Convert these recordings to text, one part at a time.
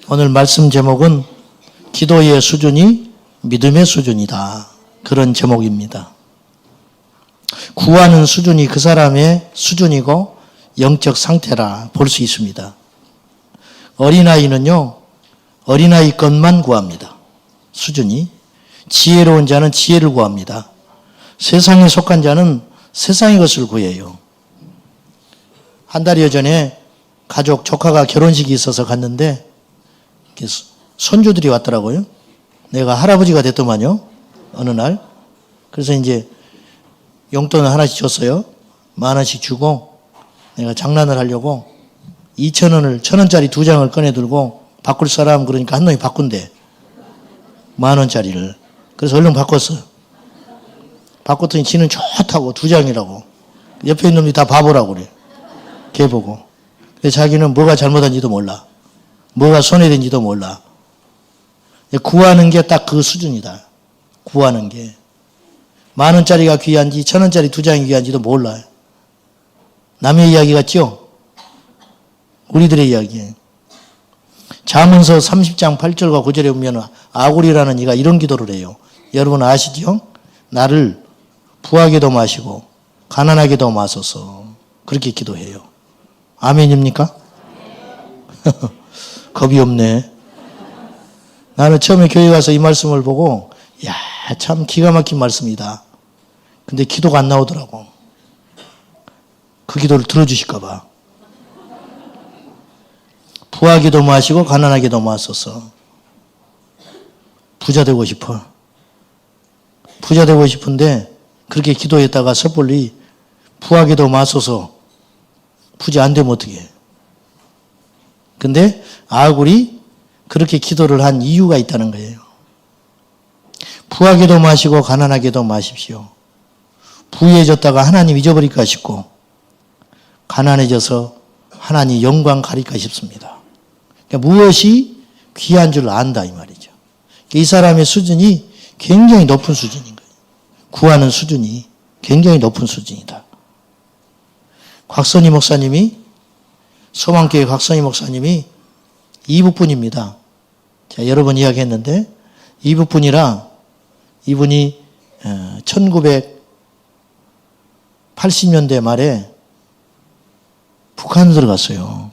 오늘 말씀 제목은 기도의 수준이 믿음의 수준이다. 그런 제목입니다. 구하는 수준이 그 사람의 수준이고 영적 상태라 볼 수 있습니다. 어린아이는요, 어린아이 것만 구합니다. 수준이. 지혜로운 자는 지혜를 구합니다. 세상에 속한 자는 세상의 것을 구해요. 한 달여 전에 가족 조카가 결혼식이 있어서 갔는데 손주들이 왔더라고요. 내가 할아버지가 됐더만요. 어느 날. 그래서 이제 용돈을 하나씩 줬어요. 10,000원씩 주고 내가 장난을 하려고 2,000원을 1,000원짜리 2장을 꺼내 들고 바꿀 사람 그러니까 한 놈이 바꾼대. 10,000원짜리를. 그래서 얼른 바꿨어. 바꿨더니 지는 좋다고 2장이라고. 옆에 있는 놈이 다 바보라고 그래. 걔 보고. 그래서 자기는 뭐가 잘못한지도 몰라. 뭐가 손해된지도 몰라. 구하는 게 딱 그 수준이다. 구하는 게. 10,000원짜리가 귀한지 1,000원짜리 2장이 귀한지도 몰라요. 남의 이야기 같죠? 우리들의 이야기예요. 잠언서 30장 8절과 9절에 보면 아굴이라는 이가 이런 기도를 해요. 여러분 아시죠? 나를 부하게도 마시고 가난하게도 마소서. 그렇게 기도해요. 아멘입니까? 겁이 없네. 나는 처음에 교회 가서 이 말씀을 보고 야, 참 기가 막힌 말씀이다. 근데 기도가 안 나오더라고. 그 기도를 들어주실까 봐. 부하게도 마시고 가난하게도 마소서. 부자 되고 싶어. 부자 되고 싶은데 그렇게 기도했다가 섣불리 부하게도 마소서. 부자 안 되면 어떻게 해? 근데 아굴이 그렇게 기도를 한 이유가 있다는 거예요. 부하게도 마시고 가난하게도 마십시오. 부유해졌다가 하나님 잊어버릴까 싶고 가난해져서 하나님 영광 가릴까 싶습니다. 그러니까 무엇이 귀한 줄 안다 이 말이죠. 이 사람의 수준이 굉장히 높은 수준인 거예요. 구하는 수준이 굉장히 높은 수준이다. 곽선희 목사님이 소망교회 곽선희 목사님이 이북분입니다. 자, 여러 번 이야기했는데 이북분이라 이분이 1980년대 말에 북한에 들어갔어요.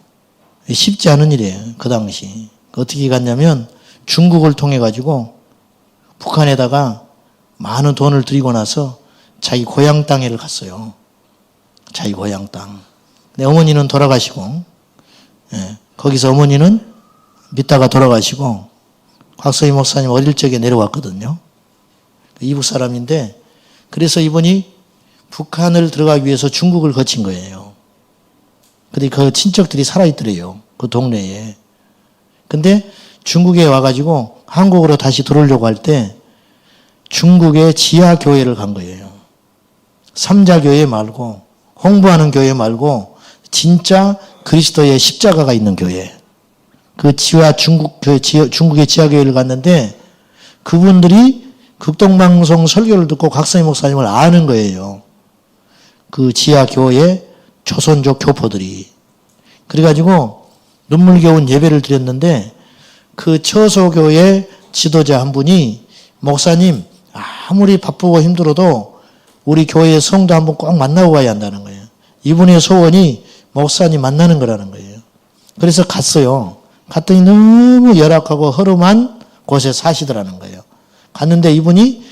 쉽지 않은 일이에요. 그 당시. 어떻게 갔냐면 중국을 통해 가지고 북한에다가 많은 돈을 들이고 나서 자기 고향 땅에를 갔어요. 자기 고향 땅. 근데 어머니는 돌아가시고 거기서 어머니는 믿다가 돌아가시고 곽서희 목사님 어릴 적에 내려왔거든요. 이북 사람인데 그래서 이분이 북한을 들어가기 위해서 중국을 거친 거예요. 근데 그 친척들이 살아있더래요. 그 동네에. 근데 중국에 와가지고 한국으로 다시 들어오려고 할 때 중국의 지하교회를 간 거예요. 삼자교회 말고 홍보하는 교회 말고 진짜 그리스도의 십자가가 있는 교회. 그 중국의 지하교회를 갔는데 그분들이 극동방송 설교를 듣고 곽선희 목사님을 아는 거예요. 그 지하교회 조선족 교포들이. 그래가지고 눈물겨운 예배를 드렸는데 그 처소교회 지도자 한 분이 목사님 아무리 바쁘고 힘들어도 우리 교회 성도 한 번 꼭 만나고 가야 한다는 거예요. 이분의 소원이 목사님 만나는 거라는 거예요. 그래서 갔어요. 갔더니 너무 열악하고 허름한 곳에 사시더라는 거예요. 갔는데 이분이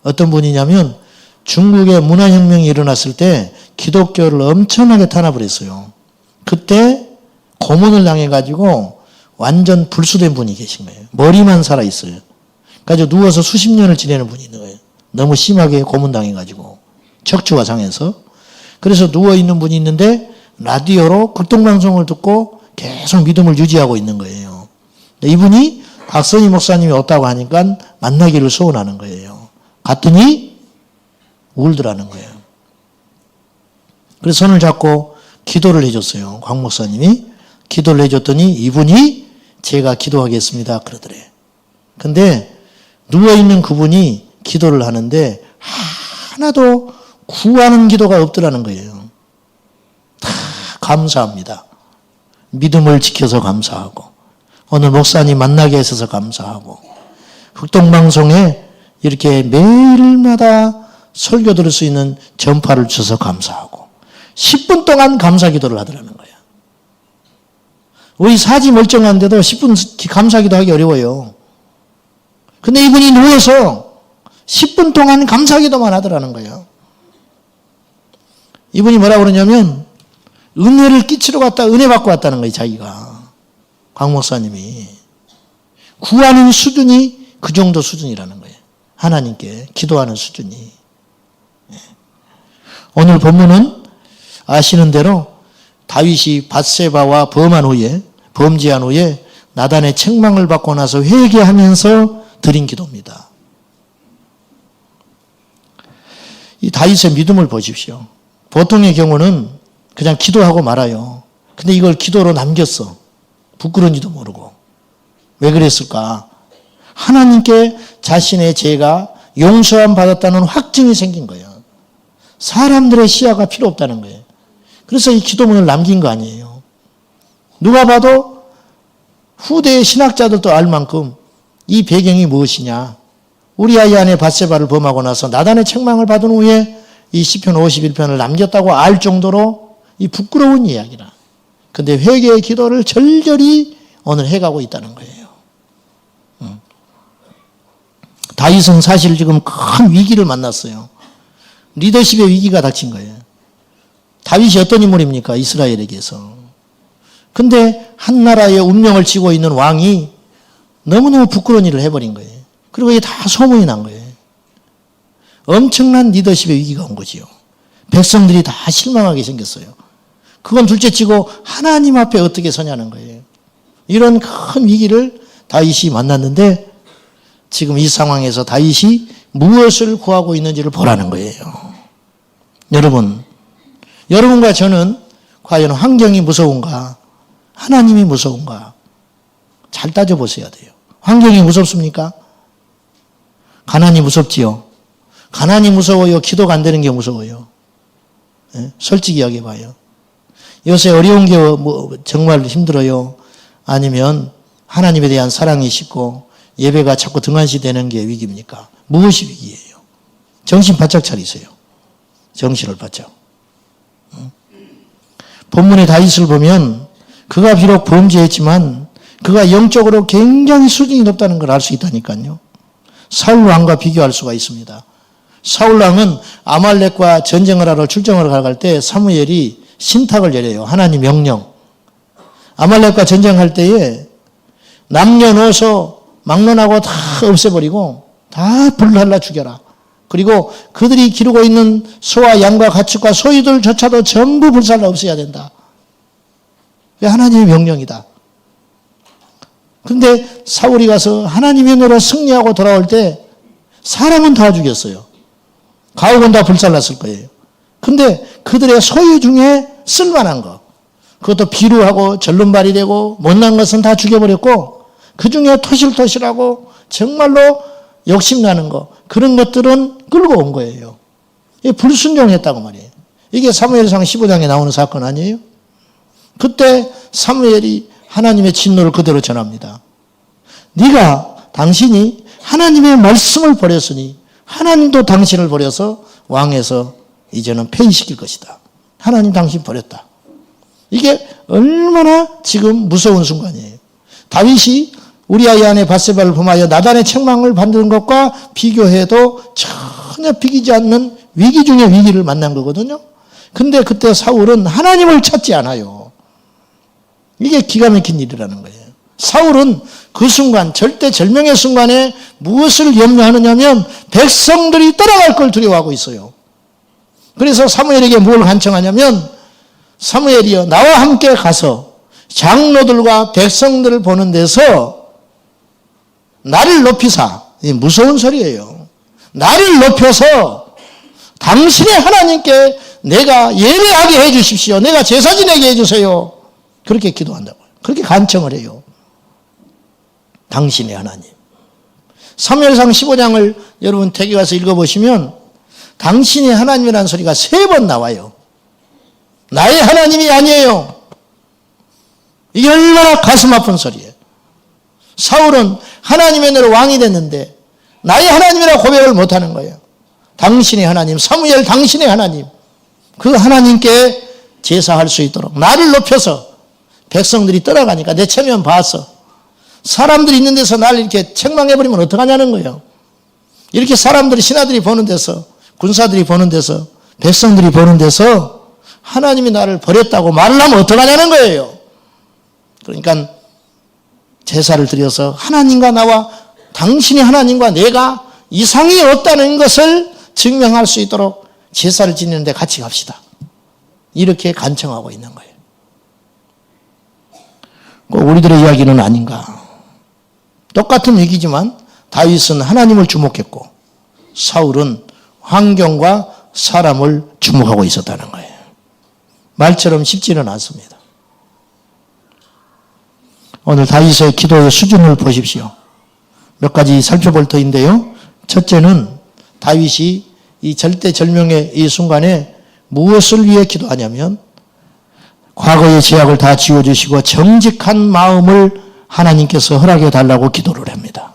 어떤 분이냐면 중국의 문화혁명이 일어났을 때 기독교를 엄청나게 탄압을 했어요. 그때 고문을 당해가지고 완전 불수된 분이 계신 거예요. 머리만 살아있어요. 그래서 누워서 수십 년을 지내는 분이 있는 거예요. 너무 심하게 고문당해가지고 척추가 상해서. 그래서 누워있는 분이 있는데 라디오로 극동방송을 듣고 계속 믿음을 유지하고 있는 거예요. 이분이 곽선희 목사님이 없다고 하니까 만나기를 소원하는 거예요. 갔더니 울더라는 거예요. 그래서 손을 잡고 기도를 해줬어요. 곽 목사님이 기도를 해줬더니 이분이 제가 기도하겠습니다 그러더래. 근데 누워있는 그분이 기도를 하는데 하나도 구하는 기도가 없더라는 거예요. 다 감사합니다. 믿음을 지켜서 감사하고 오늘 목사님 만나게 해주셔서 감사하고 흑동방송에 이렇게 매일마다 설교 들을 수 있는 전파를 주셔서 감사하고 10분 동안 감사 기도를 하더라는 거예요. 우리 사지 멀쩡한데도 10분 감사 기도하기 어려워요. 근데 이분이 누워서 10분 동안 감사 기도만 하더라는 거예요. 이분이 뭐라고 그러냐면 은혜를 끼치러 갔다 은혜 받고 왔다는 거예요. 자기가. 강 목사님이. 구하는 수준이 그 정도 수준이라는 거예요. 하나님께 기도하는 수준이. 오늘 본문은 아시는 대로 다윗이 밧세바와 범죄한 후에 나단의 책망을 받고 나서 회개하면서 드린 기도입니다. 이 다윗의 믿음을 보십시오. 보통의 경우는 그냥 기도하고 말아요. 근데 이걸 기도로 남겼어. 부끄러운지도 모르고. 왜 그랬을까? 하나님께 자신의 죄가 용서함 받았다는 확증이 생긴 거예요. 사람들의 시야가 필요 없다는 거예요. 그래서 이 기도문을 남긴 거 아니에요. 누가 봐도 후대의 신학자들도 알 만큼 이 배경이 무엇이냐. 우리아의 아내 밧세바를 범하고 나서 나단의 책망을 받은 후에 이 시편 51편을 남겼다고 알 정도로 이 부끄러운 이야기라. 근데 회개의 기도를 절절히 오늘 해가고 있다는 거예요. 다윗은 사실 지금 큰 위기를 만났어요. 리더십의 위기가 닥친 거예요. 다윗이 어떤 인물입니까? 이스라엘에게서. 근데 한 나라의 운명을 쥐고 있는 왕이 너무너무 부끄러운 일을 해버린 거예요. 그리고 이게 다 소문이 난 거예요. 엄청난 리더십의 위기가 온 거지요. 백성들이 다 실망하게 생겼어요. 그건 둘째치고 하나님 앞에 어떻게 서냐는 거예요. 이런 큰 위기를 다윗이 만났는데 지금 이 상황에서 다윗이 무엇을 구하고 있는지를 보라는 거예요. 여러분과 저는 과연 환경이 무서운가? 하나님이 무서운가? 잘 따져보셔야 돼요. 환경이 무섭습니까? 가난이 무섭지요. 가난이 무서워요. 기도가 안 되는 게 무서워요. 네? 솔직히 이야기해봐요. 요새 어려운 게 정말 힘들어요. 아니면 하나님에 대한 사랑이 식고 예배가 자꾸 등한시되는 게 위기입니까? 무엇이 위기예요? 정신 바짝 차리세요. 정신을 바짝. 본문의 다윗을 보면 그가 비록 범죄했지만 그가 영적으로 굉장히 수준이 높다는 걸 알 수 있다니까요. 사울 왕과 비교할 수가 있습니다. 사울 왕은 아말렉과 전쟁을 하러 출정을 갈 때 사무엘이 신탁을 내려요. 하나님 명령. 아말렉과 전쟁할 때에 남녀노소 막론하고 다 없애버리고 다 불살라 죽여라. 그리고 그들이 기르고 있는 소와 양과 가축과 소유들조차도 전부 불살라 없애야 된다. 하나님의 명령이다. 그런데 사울이 가서 하나님의 노로 승리하고 돌아올 때 사람은 다 죽였어요. 가옥은 다 불살랐을 거예요. 근데 그들의 소유 중에 쓸만한 거, 그것도 비루하고 절름발이 되고 못난 것은 다 죽여버렸고 그 중에 토실토실하고 정말로 욕심나는 거, 그런 것들은 끌고 온 거예요. 이게 불순종했다고 말이에요. 이게 사무엘상 15장에 나오는 사건 아니에요? 그때 사무엘이 하나님의 진노를 그대로 전합니다. 당신이 하나님의 말씀을 버렸으니 하나님도 당신을 버려서 왕에서 이제는 폐위시킬 것이다. 하나님 당신 버렸다. 이게 얼마나 지금 무서운 순간이에요. 다윗이 우리아의 아내 밧세바를 범하여 나단의 책망을 받는 것과 비교해도 전혀 비기지 않는 위기 중의 위기를 만난 거거든요. 근데 그때 사울은 하나님을 찾지 않아요. 이게 기가 막힌 일이라는 거예요. 사울은 그 순간, 절대절명의 순간에 무엇을 염려하느냐면 백성들이 떠나갈 걸 두려워하고 있어요. 그래서 사무엘에게 뭘 간청하냐면 사무엘이여 나와 함께 가서 장로들과 백성들을 보는 데서 나를 높이사, 무서운 소리예요. 나를 높여서 당신의 하나님께 내가 예배하게 해주십시오. 내가 제사 지내게 해주세요. 그렇게 기도한다고요. 그렇게 간청을 해요. 당신의 하나님. 사무엘상 15장을 여러분 댁에 가서 읽어보시면 당신의 하나님이라는 소리가 3번 나와요. 나의 하나님이 아니에요. 이게 얼마나 가슴 아픈 소리예요. 사울은 하나님의 나라 왕이 됐는데 나의 하나님이라 고백을 못하는 거예요. 당신의 하나님, 사무엘 당신의 하나님, 그 하나님께 제사할 수 있도록 나를 높여서 백성들이 떠나가니까 내 체면 봐서 사람들이 있는 데서 나를 이렇게 책망해버리면 어떡하냐는 거예요. 이렇게 사람들이, 신하들이 보는 데서, 군사들이 보는 데서, 백성들이 보는 데서 하나님이 나를 버렸다고 말을 하면 어떡하냐는 거예요. 그러니까 제사를 드려서 하나님과 나와, 당신의 하나님과 내가 이상이 없다는 것을 증명할 수 있도록 제사를 지내는데 같이 갑시다. 이렇게 간청하고 있는 거예요. 우리들의 이야기는 아닌가. 똑같은 얘기지만 다윗은 하나님을 주목했고 사울은 환경과 사람을 주목하고 있었다는 거예요. 말처럼 쉽지는 않습니다. 오늘 다윗의 기도의 수준을 보십시오. 몇 가지 살펴볼 터인데요. 첫째는 다윗이 이 절대절명의 이 순간에 무엇을 위해 기도하냐면 과거의 죄악을 다 지워주시고 정직한 마음을 하나님께서 허락해 달라고 기도를 합니다.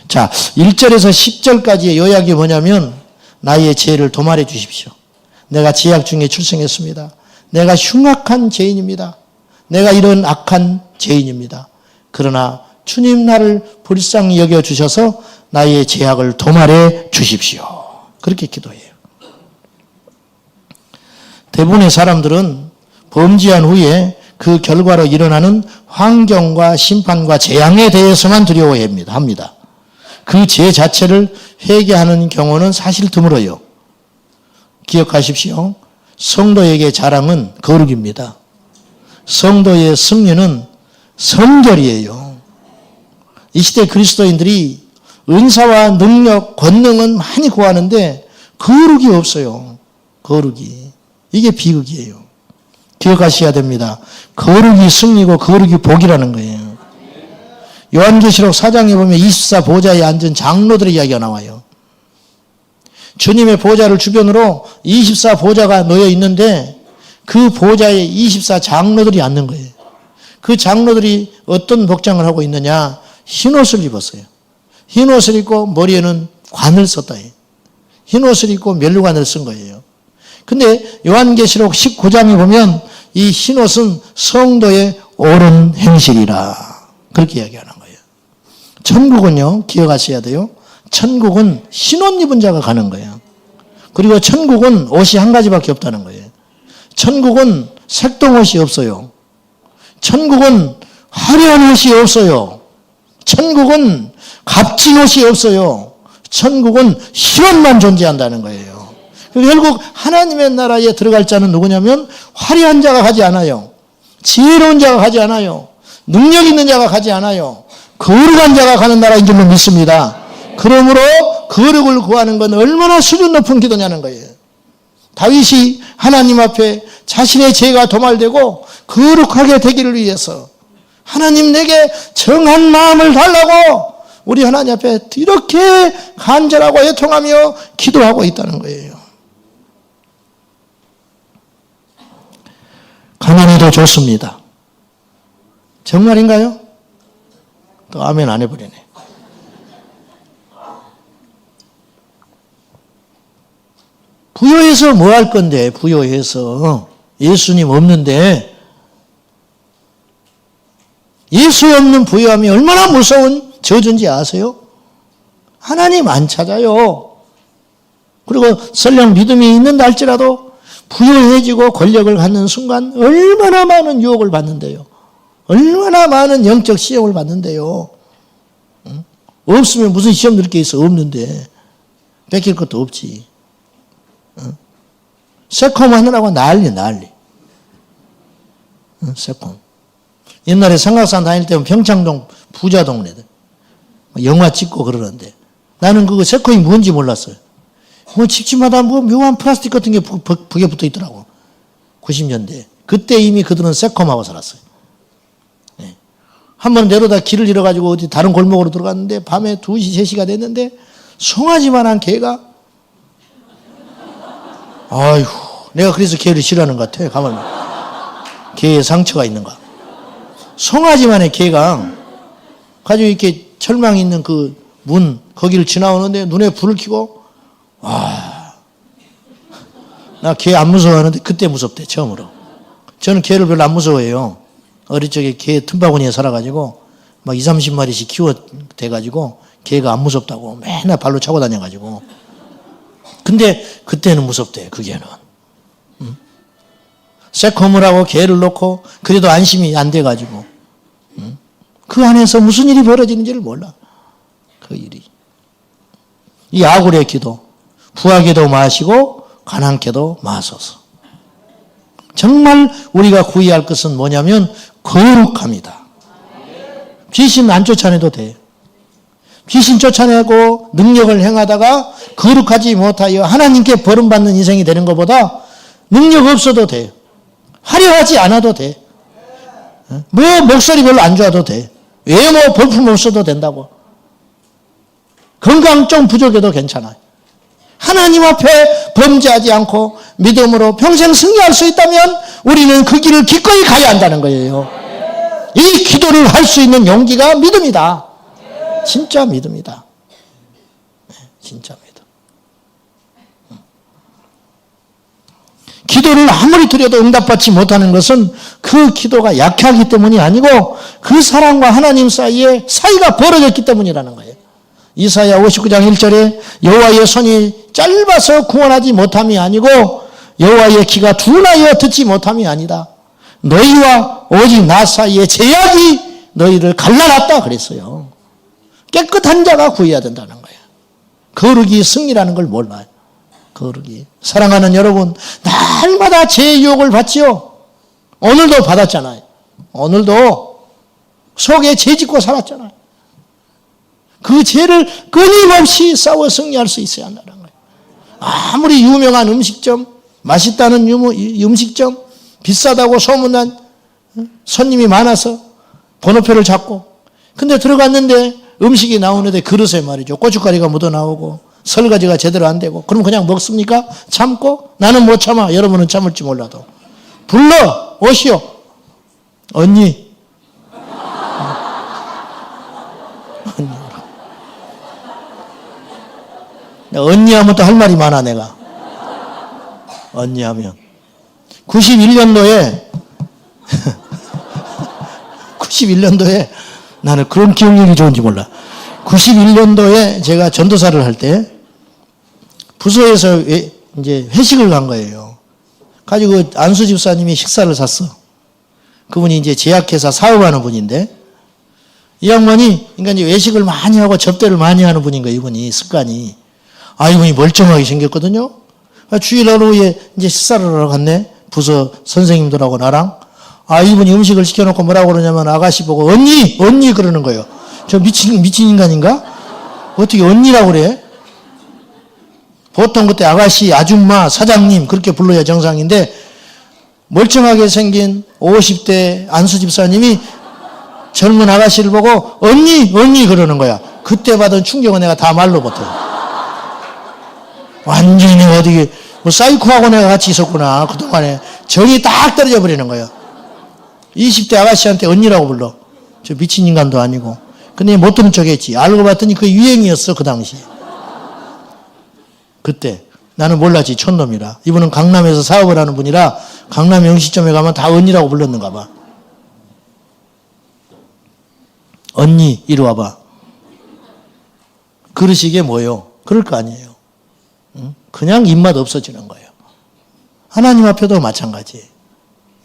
자, 1절에서 10절까지의 요약이 뭐냐면 나의 죄를 도말해 주십시오. 내가 죄악 중에 출생했습니다. 내가 흉악한 죄인입니다. 내가 이런 악한 죄인입니다. 그러나 주님 나를 불쌍히 여겨주셔서 나의 죄악을 도말해 주십시오. 그렇게 기도해요. 대부분의 사람들은 범죄한 후에 그 결과로 일어나는 환경과 심판과 재앙에 대해서만 두려워합니다. 그 죄 자체를 회개하는 경우는 사실 드물어요. 기억하십시오. 성도에게 자랑은 거룩입니다. 성도의 승리는 성결이에요. 이 시대 그리스도인들이 은사와 능력, 권능은 많이 구하는데 거룩이 없어요. 거룩이. 이게 비극이에요. 기억하셔야 됩니다. 거룩이 승리고 거룩이 복이라는 거예요. 요한계시록 4장에 보면 24보좌에 앉은 장로들의 이야기가 나와요. 주님의 보좌를 주변으로 24보좌가 놓여 있는데 그 보좌에 24장로들이 앉는 거예요. 그 장로들이 어떤 복장을 하고 있느냐? 흰옷을 입었어요. 흰옷을 입고 머리에는 관을 썼다. 흰옷을 입고 면류관을 쓴 거예요. 근데 요한계시록 19장에 보면 이 흰옷은 성도의 옳은 행실이라 그렇게 이야기하는 거예요. 천국은요, 기억하셔야 돼요. 천국은 흰옷 입은 자가 가는 거예요. 그리고 천국은 옷이 한 가지밖에 없다는 거예요. 천국은 색동옷이 없어요. 천국은 화려한 옷이 없어요. 천국은 값진 옷이 없어요. 천국은 흰옷만 존재한다는 거예요. 결국 하나님의 나라에 들어갈 자는 누구냐면 화려한 자가 가지 않아요. 지혜로운 자가 가지 않아요. 능력 있는 자가 가지 않아요. 거룩한 자가 가는 나라인 줄로 믿습니다. 그러므로 거룩을 구하는 건 얼마나 수준 높은 기도냐는 거예요. 다윗이 하나님 앞에 자신의 죄가 도말되고 거룩하게 되기를 위해서 하나님 내게 정한 마음을 달라고 우리 하나님 앞에 이렇게 간절하고 애통하며 기도하고 있다는 거예요. 가난해도 좋습니다. 정말인가요? 또 아멘 안 해버리네. 부여해서 뭐 할 건데, 부여해서. 예수님 없는데, 예수 없는 부여함이 얼마나 무서운 저주인지 아세요? 하나님 안 찾아요. 그리고 설령 믿음이 있는다 할지라도 부여해지고 권력을 갖는 순간 얼마나 많은 유혹을 받는데요. 얼마나 많은 영적 시험을 받는데요. 없으면 무슨 시험 들 게 있어. 없는데. 뺏길 것도 없지. 새콤 하느라고 난리. 새콤. 옛날에 삼각산 다닐 때면 평창동 부자 동네들. 영화 찍고 그러는데 나는 그거 새콤이 뭔지 몰랐어요. 뭐 집집마다 뭐 묘한 플라스틱 같은 게 벽에 붙어 있더라고. 90년대. 그때 이미 그들은 새콤하고 살았어요. 네. 한번 내려다 길을 잃어가지고 어디 다른 골목으로 들어갔는데 밤에 2시, 3시가 됐는데 송아지만한 개가 아이고 내가 그래서 개를 싫어하는 것 같아. 가만히 개에 상처가 있는가. 송아지만의 개가 가지고 이렇게 철망 있는 그 문, 거기를 지나오는데 눈에 불을 켜고, 와, 나 개 안 무서워하는데 그때 무섭대, 처음으로. 저는 개를 별로 안 무서워해요. 어릴 적에 개 틈바구니에 살아가지고, 막 20, 30마리씩 키워대가지고, 개가 안 무섭다고 맨날 발로 차고 다녀가지고. 근데 그때는 무섭대, 그 개는. 새콤을 하고 개를 놓고, 그래도 안심이 안 돼가지고. 그 안에서 무슨 일이 벌어지는지를 몰라. 그 일이. 이 아굴의 기도, 부하게도 마시고 가난케도 마소서. 정말 우리가 구해야 할 것은 뭐냐면 거룩합니다. 귀신 안 쫓아내도 돼. 귀신 쫓아내고 능력을 행하다가 거룩하지 못하여 하나님께 버림받는 인생이 되는 것보다 능력 없어도 돼. 화려하지 않아도 돼. 뭐 목소리 별로 안 좋아도 돼. 외모 볼품 없어도 된다고. 건강 좀 부족해도 괜찮아요. 하나님 앞에 범죄하지 않고 믿음으로 평생 승리할 수 있다면 우리는 그 길을 기꺼이 가야 한다는 거예요. 이 기도를 할 수 있는 용기가 믿음이다. 진짜 믿음이다. 진짜 믿음. 기도를 아무리 드려도 응답받지 못하는 것은 그 기도가 약하기 때문이 아니고 그 사람과 하나님 사이에 사이가 벌어졌기 때문이라는 거예요. 이사야 59장 1절에 여호와의 손이 짧아서 구원하지 못함이 아니고 여호와의 귀가 둔하여 듣지 못함이 아니다. 너희와 오직 나 사이에 제약이 너희를 갈라놨다 그랬어요. 깨끗한 자가 구해야 된다는 거예요. 거룩이 승리라는 걸 몰라요. 거룩이. 사랑하는 여러분, 날마다 죄의 유혹을 받지요. 오늘도 받았잖아요. 오늘도 속에 죄 짓고 살았잖아요. 그 죄를 끊임없이 싸워 승리할 수 있어야 한다는 거예요. 아무리 유명한 음식점, 맛있다는 음식점, 비싸다고 소문난 손님이 많아서 번호표를 잡고 근데 들어갔는데 음식이 나오는데 그릇에 말이죠. 고춧가루가 묻어 나오고 설거지가 제대로 안 되고 그럼 그냥 먹습니까? 참고? 나는 못 참아. 여러분은 참을지 몰라도. 불러 오시오. 언니. 언니 하면 또 할 말이 많아 내가. 언니 하면 91년도에 91년도에 나는 그런 기억력이 좋은지 몰라. 91년도에 제가 전도사를 할 때 부서에서 이제 회식을 간 거예요. 가지고 안수 집사님이 식사를 샀어. 그분이 이제 제약회사 사업하는 분인데 이 양반이 그러니까 이제 외식을 많이 하고 접대를 많이 하는 분인 거예요. 이분이 습관이. 이분이 멀쩡하게 생겼거든요. 주일날 오후에 이제 식사를 하러 갔네. 부서 선생님들하고 나랑. 이분이 음식을 시켜놓고 뭐라고 그러냐면 아가씨 보고 언니 그러는 거예요. 저 미친 인간인가? 어떻게 언니라고 그래? 보통 그때 아가씨, 아줌마, 사장님 그렇게 불러야 정상인데 멀쩡하게 생긴 50대 안수 집사님이 젊은 아가씨를 보고 언니 그러는 거야. 그때 받은 충격은 내가 다 말로 못해요. 완전히 어디 뭐 사이코하고 내가 같이 있었구나. 그동안에 정이 딱 떨어져 버리는 거예요. 20대 아가씨한테 언니라고 불러. 저 미친 인간도 아니고. 근데 못 들은 척했지. 알고 봤더니 그게 유행이었어 그 당시. 그때 나는 몰랐지. 촌놈이라. 이분은 강남에서 사업을 하는 분이라 강남 영시점에 가면 다 언니라고 불렀는가 봐. 언니 이리 와봐. 그러시게 뭐요? 그럴 거 아니에요. 그냥 입맛 없어지는 거예요. 하나님 앞에도 마찬가지.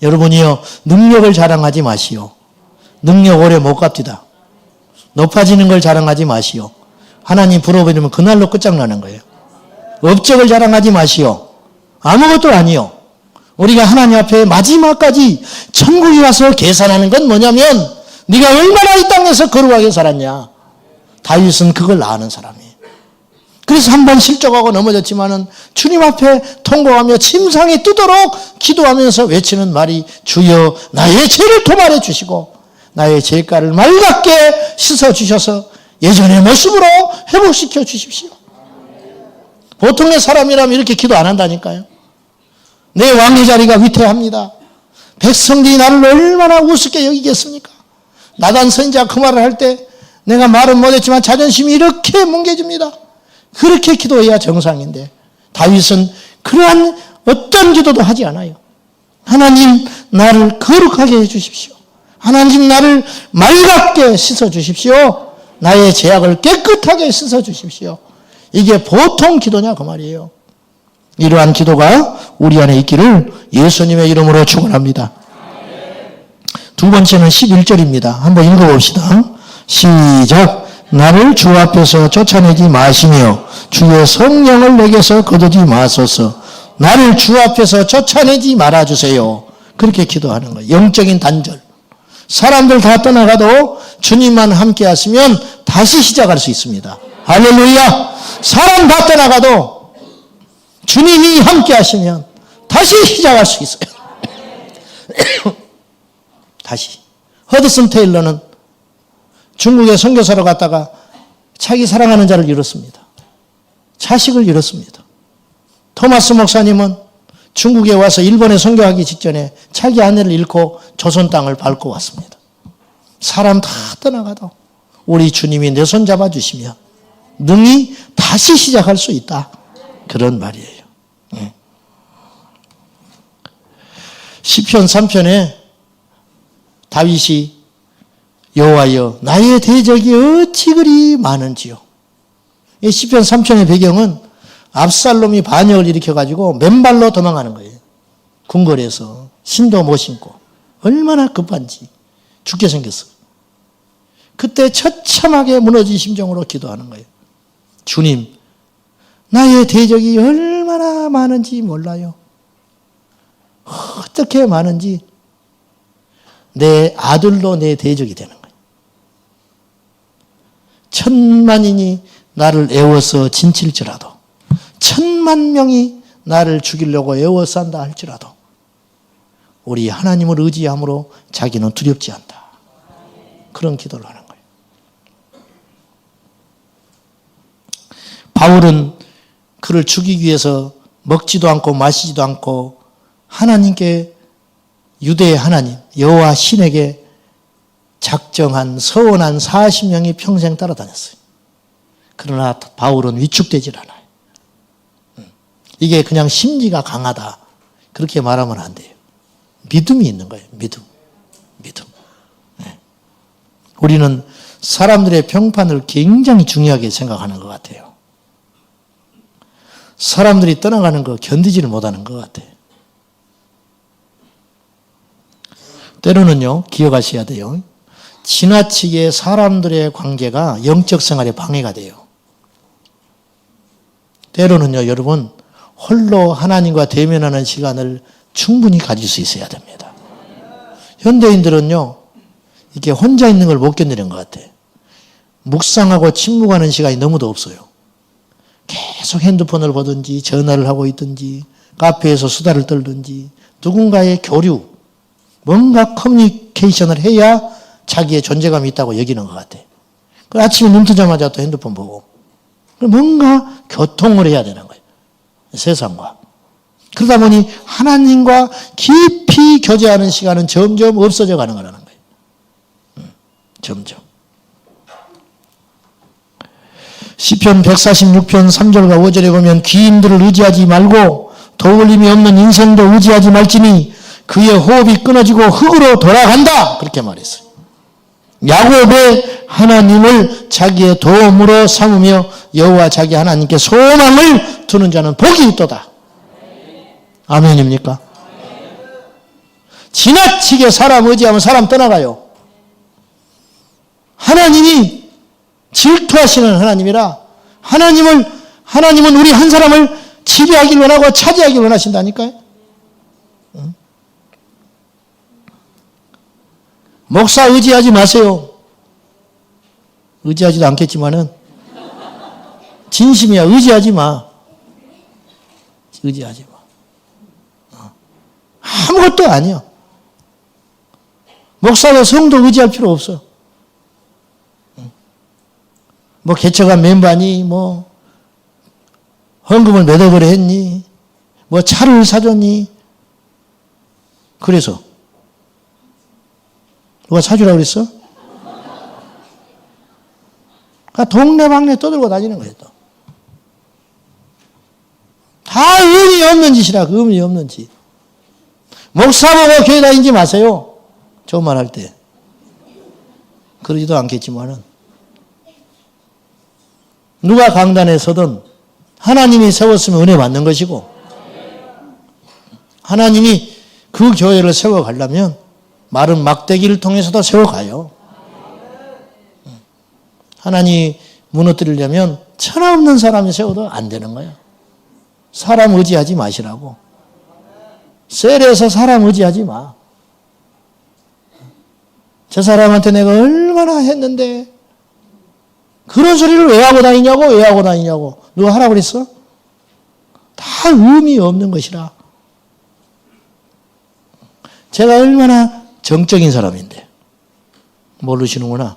여러분이요 능력을 자랑하지 마시오. 능력 오래 못 갑디다. 높아지는 걸 자랑하지 마시오. 하나님 부러워버리면 그날로 끝장나는 거예요. 업적을 자랑하지 마시오. 아무것도 아니요. 우리가 하나님 앞에 마지막까지 천국에 가서 계산하는 건 뭐냐면 네가 얼마나 이 땅에서 거룩하게 살았냐. 다윗은 그걸 아는 사람이에요. 그래서 한 번 실족하고 넘어졌지만은 주님 앞에 통곡하며 침상이 뜨도록 기도하면서 외치는 말이 주여 나의 죄를 도말해 주시고 나의 죄가를 맑게 씻어 주셔서 예전의 모습으로 회복시켜 주십시오. 보통의 사람이라면 이렇게 기도 안 한다니까요. 내 왕의 자리가 위태합니다. 백성들이 나를 얼마나 우습게 여기겠습니까? 나단 선지자 그 말을 할 때 내가 말은 못했지만 자존심이 이렇게 뭉개집니다. 그렇게 기도해야 정상인데 다윗은 그러한 어떤 기도도 하지 않아요. 하나님 나를 거룩하게 해주십시오. 하나님 나를 맑게 씻어주십시오. 나의 죄악을 깨끗하게 씻어주십시오. 이게 보통 기도냐 그 말이에요. 이러한 기도가 우리 안에 있기를 예수님의 이름으로 축원합니다. 두 번째는 11절입니다. 한번 읽어봅시다. 시작. 나를 주 앞에서 쫓아내지 마시며 주의 성령을 내게서 거두지 마소서. 나를 주 앞에서 쫓아내지 말아주세요. 그렇게 기도하는 거예요. 영적인 단절. 사람들 다 떠나가도 주님만 함께 하시면 다시 시작할 수 있습니다. 할렐루야. 사람 다 떠나가도 주님이 함께 하시면 다시 시작할 수 있어요. 다시. 허드슨 테일러는 중국에 선교사로 갔다가 자기 사랑하는 자를 잃었습니다. 자식을 잃었습니다. 토마스 목사님은 중국에 와서 일본에 선교하기 직전에 자기 아내를 잃고 조선 땅을 밟고 왔습니다. 사람 다 떠나가도 우리 주님이 내 손 잡아주시면 능히 다시 시작할 수 있다. 그런 말이에요. 시편 3편에 다윗이 여호와여 나의 대적이 어찌 그리 많은지요. 이 시편 3편의 배경은 압살롬이 반역을 일으켜가지고 맨발로 도망가는 거예요. 궁궐에서 신도 못 신고 얼마나 급한지 죽게 생겼어. 그때 처참하게 무너진 심정으로 기도하는 거예요. 주님, 나의 대적이 얼마나 많은지 몰라요. 어떻게 많은지 내 아들도 내 대적이 되는 거예요. 천만인이 나를 애워서 진칠지라도 10,000,000명이 나를 죽이려고 애워싼다 할지라도 우리 하나님을 의지함으로 자기는 두렵지 않다. 그런 기도를 하는 거예요. 바울은 그를 죽이기 위해서 먹지도 않고 마시지도 않고 하나님께 유대의 하나님 여호와 신에게 작정한 서원한 40명이 평생 따라다녔어요. 그러나 바울은 위축되질 않아요. 이게 그냥 심리가 강하다 그렇게 말하면 안 돼요. 믿음이 있는 거예요. 믿음. 네. 우리는 사람들의 평판을 굉장히 중요하게 생각하는 것 같아요. 사람들이 떠나가는 거 견디지를 못하는 것 같아요. 때로는요, 기억하셔야 돼요. 지나치게 사람들의 관계가 영적 생활에 방해가 돼요. 때로는요, 여러분, 홀로 하나님과 대면하는 시간을 충분히 가질 수 있어야 됩니다. 현대인들은요, 이게 혼자 있는 걸 못 견디는 것 같아요. 묵상하고 침묵하는 시간이 너무도 없어요. 계속 핸드폰을 보든지 전화를 하고 있든지 카페에서 수다를 떨든지 누군가의 교류, 뭔가 커뮤니케이션을 해야 자기의 존재감이 있다고 여기는 것 같아요. 아침에 눈 뜨자마자 또 핸드폰 보고 뭔가 교통을 해야 되는 거예요. 세상과. 그러다 보니 하나님과 깊이 교제하는 시간은 점점 없어져 가는 거라는 거예요. 점점. 시편 146편 3절과 5절에 보면 귀인들을 의지하지 말고 도울림이 없는 인생도 의지하지 말지니 그의 호흡이 끊어지고 흙으로 돌아간다. 그렇게 말했어요. 야곱의 하나님을 자기의 도움으로 삼으며 여호와 자기 하나님께 소망을 두는 자는 복이 있도다. 아멘입니까? 지나치게 사람 의지하면 사람 떠나가요. 하나님이 질투하시는 하나님이라 하나님은 우리 한 사람을 지배하길 원하고 차지하길 원하신다니까요. 목사 의지하지 마세요. 의지하지도 않겠지만은 진심이야. 의지하지 마. 의지하지 마. 아무것도 아니야. 목사가 성도 의지할 필요 없어. 뭐 개척한 멤버니 뭐 헌금을 몇 억을 했니 뭐 차를 사줬니 그래서 누가 사주라고 그랬어? 그러니까 동네방네 떠들고 다니는 거예요, 또. 다 의미 없는 짓이라, 그 의미 없는 짓. 목사 보고 교회 다니지 마세요. 좋은 말 할 때. 그러지도 않겠지만은. 누가 강단에 서든 하나님이 세웠으면 은혜 받는 것이고, 하나님이 그 교회를 세워가려면 마른 막대기를 통해서도 세워가요. 하나님이 무너뜨리려면 천하 없는 사람이 세워도 안 되는 거예요. 사람 의지하지 마시라고. 셀에서 사람 의지하지 마. 저 사람한테 내가 얼마나 했는데 그런 소리를 왜 하고 다니냐고, 왜 하고 다니냐고. 누가 하라고 그랬어? 다 의미 없는 것이라. 제가 얼마나 정적인 사람인데 모르시는구나.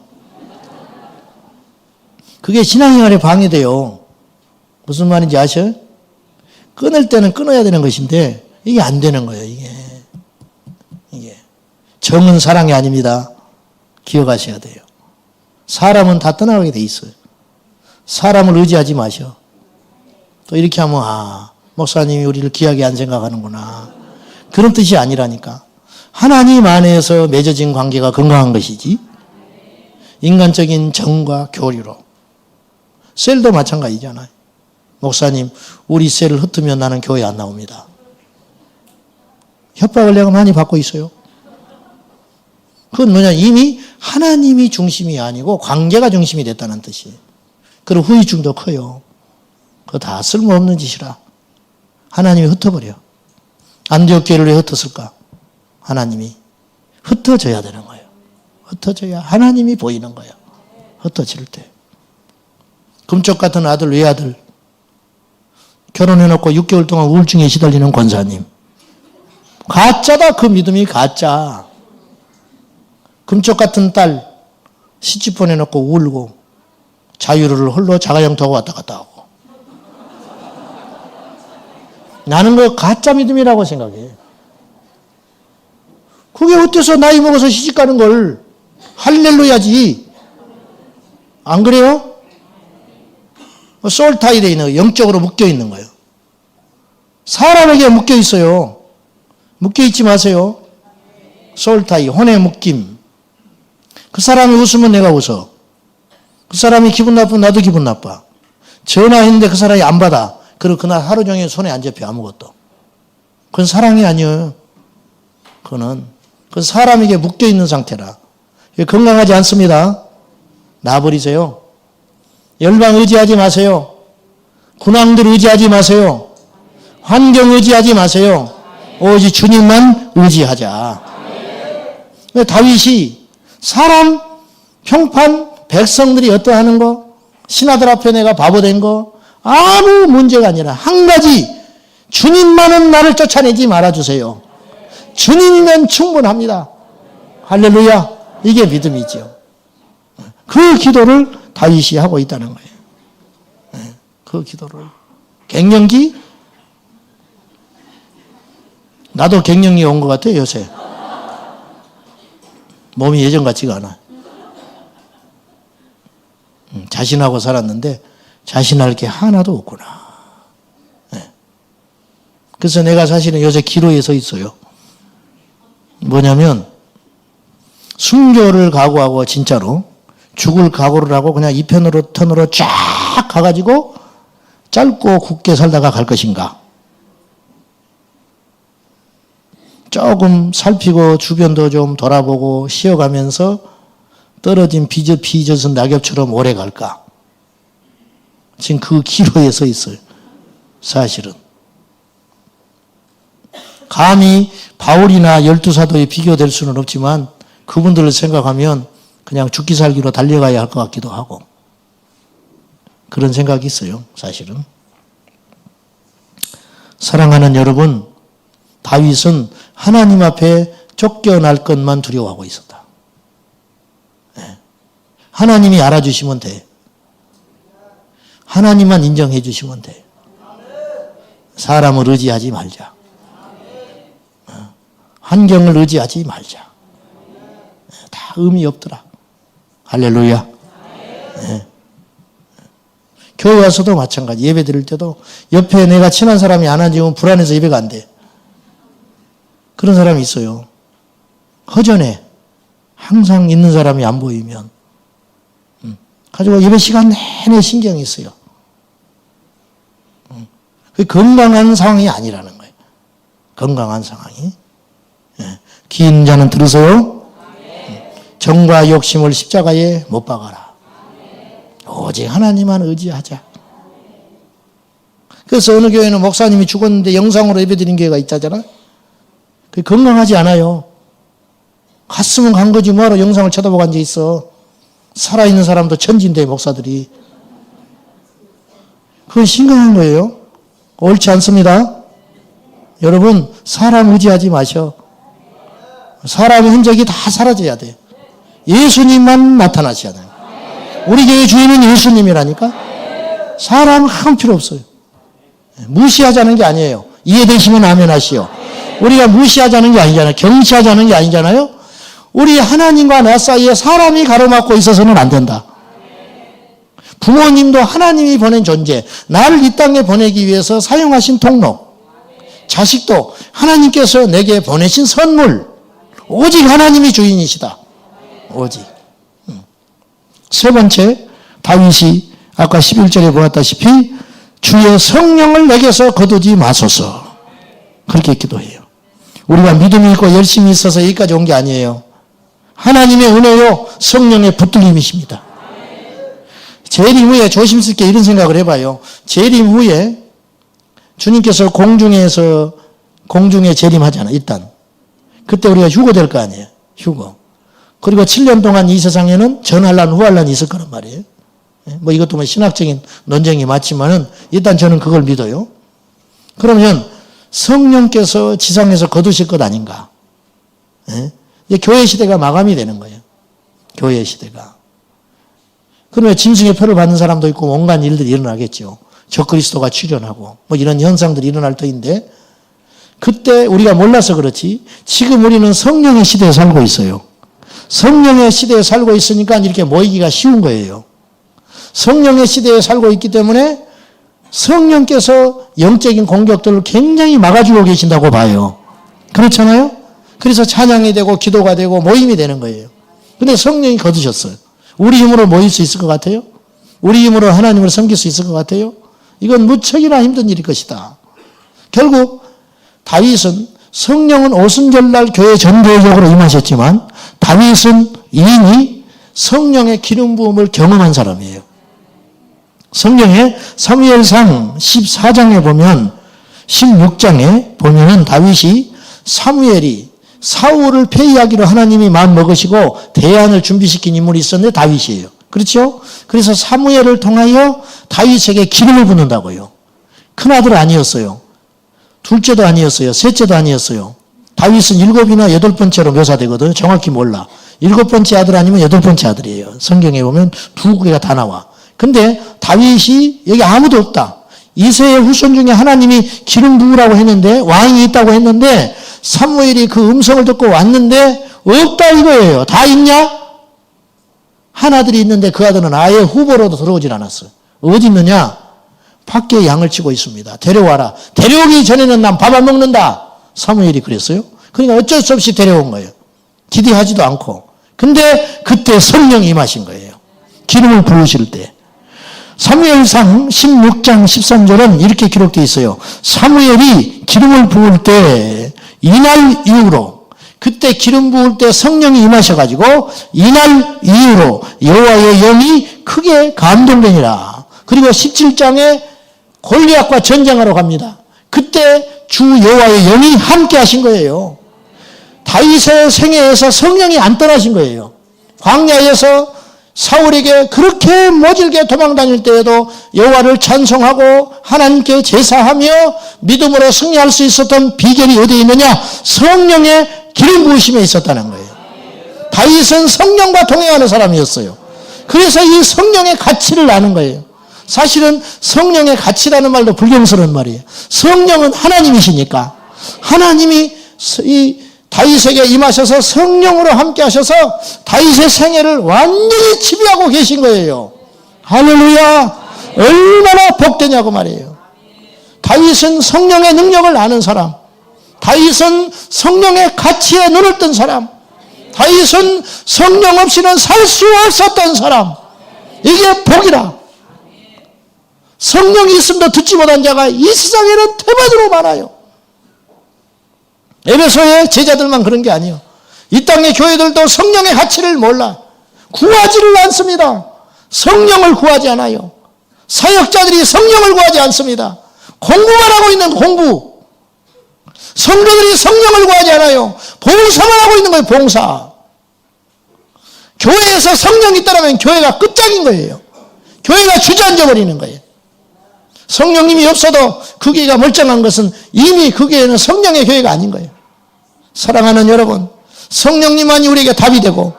그게 신앙생활에 방해돼요. 무슨 말인지 아셔요? 끊을 때는 끊어야 되는 것인데 이게 안 되는 거예요. 이게 정은 사랑이 아닙니다. 기억하셔야 돼요. 사람은 다 떠나가게 돼 있어요. 사람을 의지하지 마셔. 또 이렇게 하면 목사님이 우리를 귀하게 안 생각하는구나. 그런 뜻이 아니라니까. 하나님 안에서 맺어진 관계가 건강한 것이지, 인간적인 정과 교류로. 셀도 마찬가지잖아요. 목사님, 우리 셀을 흩으면 나는 교회 안 나옵니다. 협박을 내가 많이 받고 있어요. 그건 뭐냐, 이미 하나님이 중심이 아니고 관계가 중심이 됐다는 뜻이에요. 그리고 후유증도 커요. 그거 다 쓸모없는 짓이라 하나님이 흩어버려. 안디옥 교회를 왜 흩었을까? 하나님이 흩어져야 되는 거예요. 흩어져야 하나님이 보이는 거예요. 흩어질 때. 금쪽 같은 아들, 외아들 결혼해놓고 6개월 동안 우울증에 시달리는 권사님. 가짜다. 그 믿음이 가짜. 금쪽 같은 딸 시집 보내놓고 울고 자유를 홀로 자가용토하고 왔다 갔다 하고. 나는 그 가짜 믿음이라고 생각해. 그게 어때서 나이 먹어서 시집 가는 걸 할렐루야지. 안 그래요? 소울타이 되어 있는 거예요. 영적으로 묶여 있는 거예요. 사람에게 묶여 있어요. 묶여 있지 마세요. 소울타이, 혼의 묶임. 그 사람이 웃으면 내가 웃어. 그 사람이 기분 나쁘면 나도 기분 나빠. 전화했는데 그 사람이 안 받아. 그리고 그날 하루 종일 손에 안 잡혀 아무것도. 그건 사랑이 아니에요. 그건 사람에게 묶여 있는 상태라. 건강하지 않습니다. 놔버리세요. 열방 의지하지 마세요. 군왕들 의지하지 마세요. 환경 의지하지 마세요. 오직 주님만 의지하자. 다윗이 사람 평판, 백성들이 어떠하는 거, 신하들 앞에 내가 바보 된 거 아무 문제가 아니라 한 가지, 주님만은 나를 쫓아내지 말아주세요. 주님이면 충분합니다. 할렐루야. 이게 믿음이죠. 그 기도를 다윗이 하고 있다는 거예요. 그 기도를. 갱년기? 나도 갱년기 온 것 같아요, 요새. 몸이 예전 같지가 않아. 자신하고 살았는데 자신할 게 하나도 없구나. 그래서 내가 사실은 요새 기로에 서 있어요. 뭐냐면 순교를 각오하고 진짜로 죽을 각오를 하고 그냥 이 편으로 턴으로 쫙 가가지고 짧고 굵게 살다가 갈 것인가. 조금 살피고 주변도 좀 돌아보고 쉬어가면서 떨어진 비젖은 낙엽처럼 오래 갈까. 지금 그 기로에 서 있어요. 사실은. 감히 바울이나 12사도에 비교될 수는 없지만 그분들을 생각하면 그냥 죽기 살기로 달려가야 할 것 같기도 하고 그런 생각이 있어요. 사실은. 사랑하는 여러분, 다윗은 하나님 앞에 쫓겨날 것만 두려워하고 있었다. 하나님이 알아주시면 돼. 하나님만 인정해 주시면 돼. 사람을 의지하지 말자. 환경을 의지하지 말자. 다 의미 없더라. 할렐루야. 교회 와서도 마찬가지. 예배 드릴 때도 옆에 내가 친한 사람이 안 앉으면 불안해서 예배가 안 돼. 그런 사람이 있어요. 허전해. 항상 있는 사람이 안 보이면. 가지고 예배 시간 내내 신경이 있어요. 그 건강한 상황이 아니라는 거예요. 건강한 상황이. 긴 자는 들으세요. 정과 욕심을 십자가에 못 박아라. 오직 하나님만 의지하자. 그래서 어느 교회는 목사님이 죽었는데 영상으로 예배드린 교회가 있다잖아. 그게 건강하지 않아요. 갔으면 간 거지 뭐하러 영상을 쳐다보고 앉아 있어. 살아있는 사람도 천지인데 목사들이. 그건 심각한 거예요. 옳지 않습니다. 여러분 사람 의지하지 마셔. 사람의 흔적이 다 사라져야 돼. 예수님만 나타나셔야 돼요. 우리 교회 주인은 예수님이라니까. 사람 한 필요 없어요. 무시하자는 게 아니에요. 이해되시면 아멘 하시오. 우리가 무시하자는 게 아니잖아요. 경시하자는 게 아니잖아요. 우리 하나님과 나 사이에 사람이 가로막고 있어서는 안 된다. 부모님도 하나님이 보낸 존재, 나를 이 땅에 보내기 위해서 사용하신 통로, 자식도 하나님께서 내게 보내신 선물, 오직 하나님이 주인이시다. 오직. 세 번째, 다윗이 아까 11절에 보았다시피 주의 성령을 내게서 거두지 마소서. 그렇게 기도해요. 우리가 믿음이 있고 열심히 있어서 여기까지 온 게 아니에요. 하나님의 은혜요, 성령의 붙들림이십니다. 재림 후에 조심스럽게 이런 생각을 해봐요. 재림 후에 주님께서 공중에 재림하잖아, 일단. 그때 우리가 휴거될 거 아니에요. 휴거. 그리고 7년 동안 이 세상에는 전환란, 후환란이 있을 거란 말이에요. 뭐 이것도 뭐 신학적인 논쟁이 맞지만은 일단 저는 그걸 믿어요. 그러면 성령께서 지상에서 거두실 것 아닌가? 이제 교회 시대가 마감이 되는 거예요. 교회 시대가. 그러면 짐승의 표를 받는 사람도 있고 온갖 일들이 일어나겠죠. 적그리스도가 출현하고 뭐 이런 현상들이 일어날 터인데 그때 우리가 몰라서 그렇지 지금 우리는 성령의 시대에 살고 있어요. 성령의 시대에 살고 있으니까 이렇게 모이기가 쉬운 거예요. 성령의 시대에 살고 있기 때문에 성령께서 영적인 공격들을 굉장히 막아주고 계신다고 봐요. 그렇잖아요? 그래서 찬양이 되고 기도가 되고 모임이 되는 거예요. 근데 성령이 거두셨어요. 우리 힘으로 모일 수 있을 것 같아요? 우리 힘으로 하나님을 섬길 수 있을 것 같아요? 이건 무척이나 힘든 일일 것이다. 결국 다윗은 성령은 오순절날 교회 전교적으로 임하셨지만 다윗은 이미 성령의 기름 부음을 경험한 사람이에요. 성경에 사무엘상 14장에 보면 16장에 보면은 다윗이 사무엘이 사울을 폐위하기로 하나님이 마음 먹으시고 대안을 준비시킨 인물이 있었는데 다윗이에요. 그렇죠? 그래서 사무엘을 통하여 다윗에게 기름을 붓는다고요. 큰아들 아니었어요. 둘째도 아니었어요. 셋째도 아니었어요. 다윗은 7이나 8번째로 묘사되거든요. 정확히 몰라. 7번째 아들 아니면 8번째 아들이에요. 성경에 보면 2개가 다 나와. 근데 다윗이 여기 아무도 없다. 이새의 후손 중에 하나님이 기름 부으라고 했는데 왕이 있다고 했는데 사무엘이 그 음성을 듣고 왔는데 없다 이거예요. 다 있냐? 한 아들이 있는데 그 아들은 아예 후보로도 들어오질 않았어요. 어디 있느냐? 밖에 양을 치고 있습니다. 데려와라. 데려오기 전에는 난 밥 안 먹는다. 사무엘이 그랬어요. 그러니까 어쩔 수 없이 데려온 거예요. 기대하지도 않고. 근데 그때 성령이 임하신 거예요. 기름을 부으실 때. 사무엘상 16장 13절은 이렇게 기록되어 있어요. 사무엘이 기름을 부을 때 이날 이후로 그때 기름 부을 때 성령이 임하셔가지고 이날 이후로 여호와의 영이 크게 감동되니라. 그리고 17장에 골리앗과 전쟁하러 갑니다. 그때 주 여호와의 영이 함께 하신 거예요. 다윗의 생애에서 성령이 안 떠나신 거예요. 광야에서 사울에게 그렇게 모질게 도망다닐 때에도 여호와를 찬송하고 하나님께 제사하며 믿음으로 승리할 수 있었던 비결이 어디에 있느냐? 성령의 기름 부으심에 있었다는 거예요. 다윗은 성령과 동행하는 사람이었어요. 그래서 이 성령의 가치를 아는 거예요. 사실은 성령의 가치라는 말도 불경스러운 말이에요. 성령은 하나님이시니까 하나님이 이 다윗에게 임하셔서 성령으로 함께 하셔서 다윗의 생애를 완전히 지배하고 계신 거예요. 할렐루야. 얼마나 복되냐고 말이에요. 다윗은 성령의 능력을 아는 사람, 다윗은 성령의 가치에 눈을 뜬 사람, 다윗은 성령 없이는 살 수 없었던 사람. 이게 복이라. 성령이 있음도 듣지 못한 자가 이 세상에는 대받으로 많아요. 에베소의 제자들만 그런 게 아니에요. 이 땅의 교회들도 성령의 가치를 몰라. 구하지를 않습니다. 성령을 구하지 않아요. 사역자들이 성령을 구하지 않습니다. 공부만 하고 있는 공부. 성도들이 성령을 구하지 않아요. 봉사만 하고 있는 거예요. 봉사. 교회에서 성령이 있다면 교회가 끝장인 거예요. 교회가 주저앉아 버리는 거예요. 성령님이 없어도 그 교회가 멀쩡한 것은 이미 그 교회는 성령의 교회가 아닌 거예요. 사랑하는 여러분, 성령님만이 우리에게 답이 되고,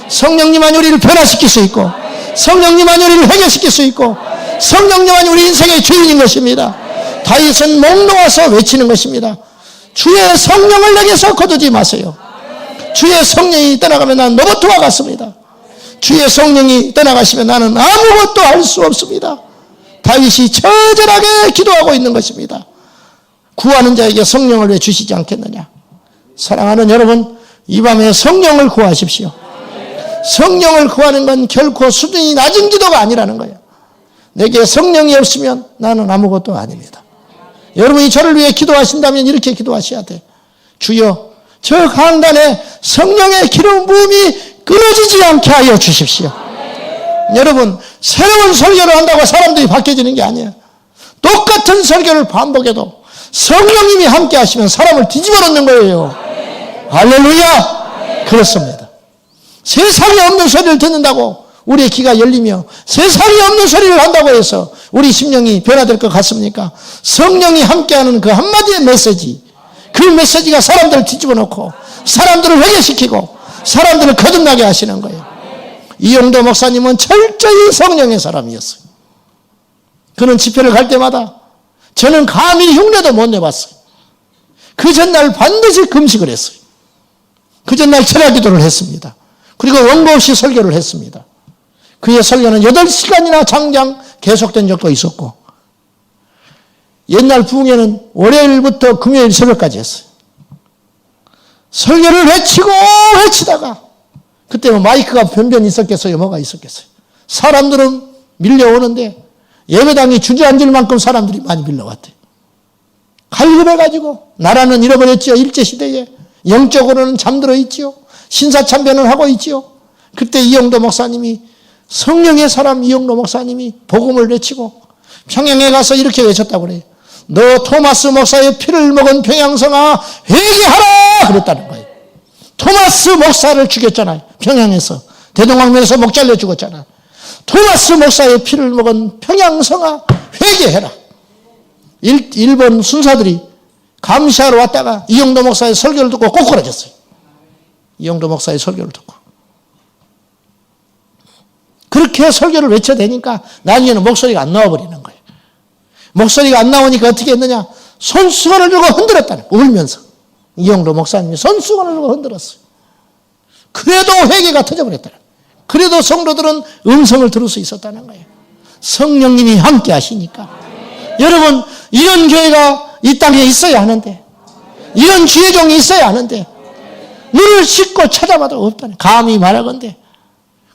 성령님만이 우리를 변화시킬 수 있고, 성령님만이 우리를 회개시킬 수 있고, 성령님만이 우리 인생의 주인인 것입니다. 다윗은 목 놓아서 외치는 것입니다. 주의 성령을 내게서 거두지 마세요. 주의 성령이 떠나가면 나는 로봇과 같습니다. 주의 성령이 떠나가시면 나는 아무것도 할 수 없습니다. 다윗이 처절하게 기도하고 있는 것입니다. 구하는 자에게 성령을 왜 주시지 않겠느냐. 사랑하는 여러분, 이 밤에 성령을 구하십시오. 성령을 구하는 건 결코 수준이 낮은 기도가 아니라는 거예요. 내게 성령이 없으면 나는 아무것도 아닙니다. 여러분이 저를 위해 기도하신다면 이렇게 기도하셔야 돼. 주여, 저 강단에 성령의 기름 부음이 끊어지지 않게 하여 주십시오. 여러분, 새로운 설교를 한다고 사람들이 바뀌어지는 게 아니에요. 똑같은 설교를 반복해도 성령님이 함께 하시면 사람을 뒤집어 놓는 거예요. 할렐루야! 그렇습니다. 세상에 없는 소리를 듣는다고 우리의 귀가 열리며 세상에 없는 소리를 한다고 해서 우리 심령이 변화될 것 같습니까? 성령이 함께하는 그 한마디의 메시지, 그 메시지가 사람들을 뒤집어 놓고 사람들을 회개시키고 사람들을 거듭나게 하시는 거예요. 이용도 목사님은 철저히 성령의 사람이었어요. 그는 집회를 갈 때마다 저는 감히 흉내도 못 내봤어요. 그 전날 반드시 금식을 했어요. 그 전날 철야 기도를 했습니다. 그리고 원고 없이 설교를 했습니다. 그의 설교는 8시간이나 장장 계속된 적도 있었고, 옛날 부흥회는 월요일부터 금요일 새벽까지 했어요. 설교를 외치다가 그때는 마이크가 변변히 있었겠어요? 뭐가 있었겠어요? 사람들은 밀려오는데 예배당이 주저앉을 만큼 사람들이 많이 밀려왔대요. 갈급해가지고 나라는 잃어버렸지요. 일제시대에. 영적으로는 잠들어 있지요. 신사참배는 하고 있지요. 그때 이용도 목사님이, 성령의 사람 이용도 목사님이 복음을 외치고 평양에 가서 이렇게 외쳤다고 그래요. 너 토마스 목사의 피를 먹은 평양성아 회개하라! 그랬다는 거예요. 토마스 목사를 죽였잖아요. 평양에서. 대동강변에서 목 잘려 죽었잖아요. 토마스 목사의 피를 먹은 평양성아 회개해라. 일본 순사들이 감시하러 왔다가 이용도 목사의 설교를 듣고 꼬꾸라졌어요. 이용도 목사의 설교를 듣고. 그렇게 설교를 외쳐대니까 나중에는 목소리가 안 나와버리는 거예요. 목소리가 안 나오니까 어떻게 했느냐. 손수건을 들고 흔들었다는 거예요. 울면서. 이용도 목사님이 손수건을 들고 흔들었어요. 그래도 회개가 터져버렸다는 거예요. 그래도 성도들은 음성을 들을 수 있었다는 거예요. 성령님이 함께 하시니까. 여러분, 이런 교회가 이 땅에 있어야 하는데, 이런 지혜종이 있어야 하는데, 눈을 씻고 찾아봐도 없다는, 감히 말하건대.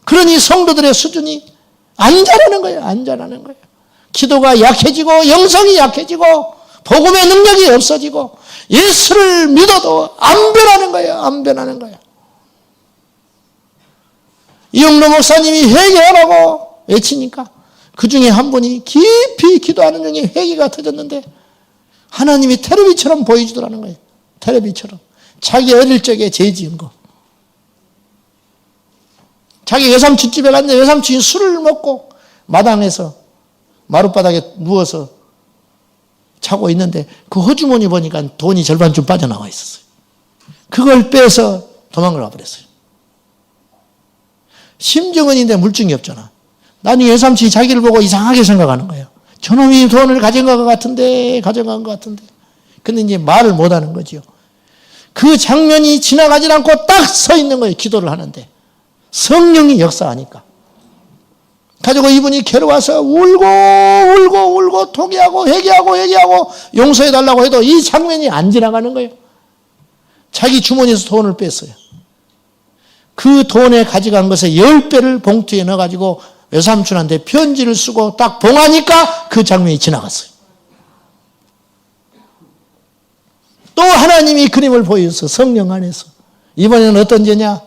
그러니 성도들의 수준이 안 자라는 거예요. 안 자라는 거예요. 기도가 약해지고 영성이 약해지고 복음의 능력이 없어지고 예수를 믿어도 안 변하는 거예요. 안 변하는 거예요. 이용로 목사님이 회개하라고 외치니까 그 중에 한 분이 깊이 기도하는 중에 회개가 터졌는데 하나님이 테레비처럼 보여주더라는 거예요. 테레비처럼. 자기 어릴 적에 죄 지은 거. 자기 외삼촌 집에 갔는데 외삼촌이 술을 먹고 마당에서 마룻바닥에 누워서 자고 있는데 그 호주머니 보니까 돈이 절반쯤 빠져나와 있었어요. 그걸 빼서 도망을 와버렸어요. 심증언인데 물증이 없잖아. 나중에 외삼촌이 자기를 보고 이상하게 생각하는 거예요. 저놈이 돈을 가져간 것 같은데. 근데 이제 말을 못하는 거죠. 그 장면이 지나가지 않고 딱 서 있는 거예요. 기도를 하는데. 성령이 역사하니까. 가지고 이분이 괴로워서 울고 통회하고 회개하고 용서해달라고 해도 이 장면이 안 지나가는 거예요. 자기 주머니에서 돈을 뺐어요. 그 돈에 가져간 것의 10배를 봉투에 넣어가지고 외삼촌한테 편지를 쓰고 딱 봉하니까 그 장면이 지나갔어요. 또 하나님이 그림을 보여서 성령 안에서 이번에는 어떤 죄냐?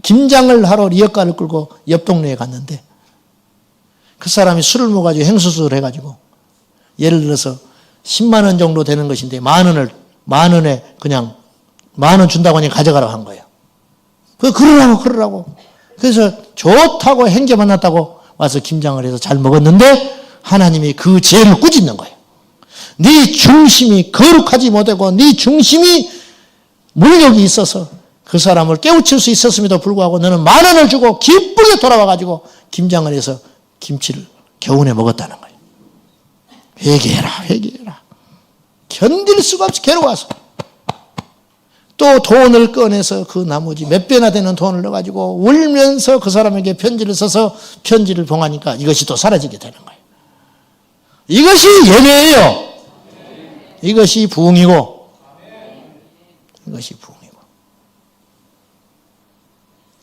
김장을 하러 리어카를 끌고 옆 동네에 갔는데 그 사람이 술을 먹어가지고 행수술을 해가지고 예를 들어서 10만 원 정도 되는 것인데 만 원에 그냥 10,000원 준다고 하니 가져가라고 한 거예요. 그러라고. 그래서 좋다고 행제 만났다고 와서 김장을 해서 잘 먹었는데 하나님이 그 죄를 꾸짖는 거예요. 네 중심이 거룩하지 못하고 네 중심이 물욕이 있어서 그 사람을 깨우칠 수 있었음에도 불구하고 너는 10,000원을 주고 기쁘게 돌아와가지고 김장을 해서 김치를 겨우내 먹었다는 거예요. 회개해라. 견딜 수가 없이 괴로워서 또 돈을 꺼내서 그 나머지 몇 배나 되는 돈을 넣어가지고 울면서 그 사람에게 편지를 써서 편지를 봉하니까 이것이 또 사라지게 되는 거예요. 이것이 예배예요. 이것이 부흥이고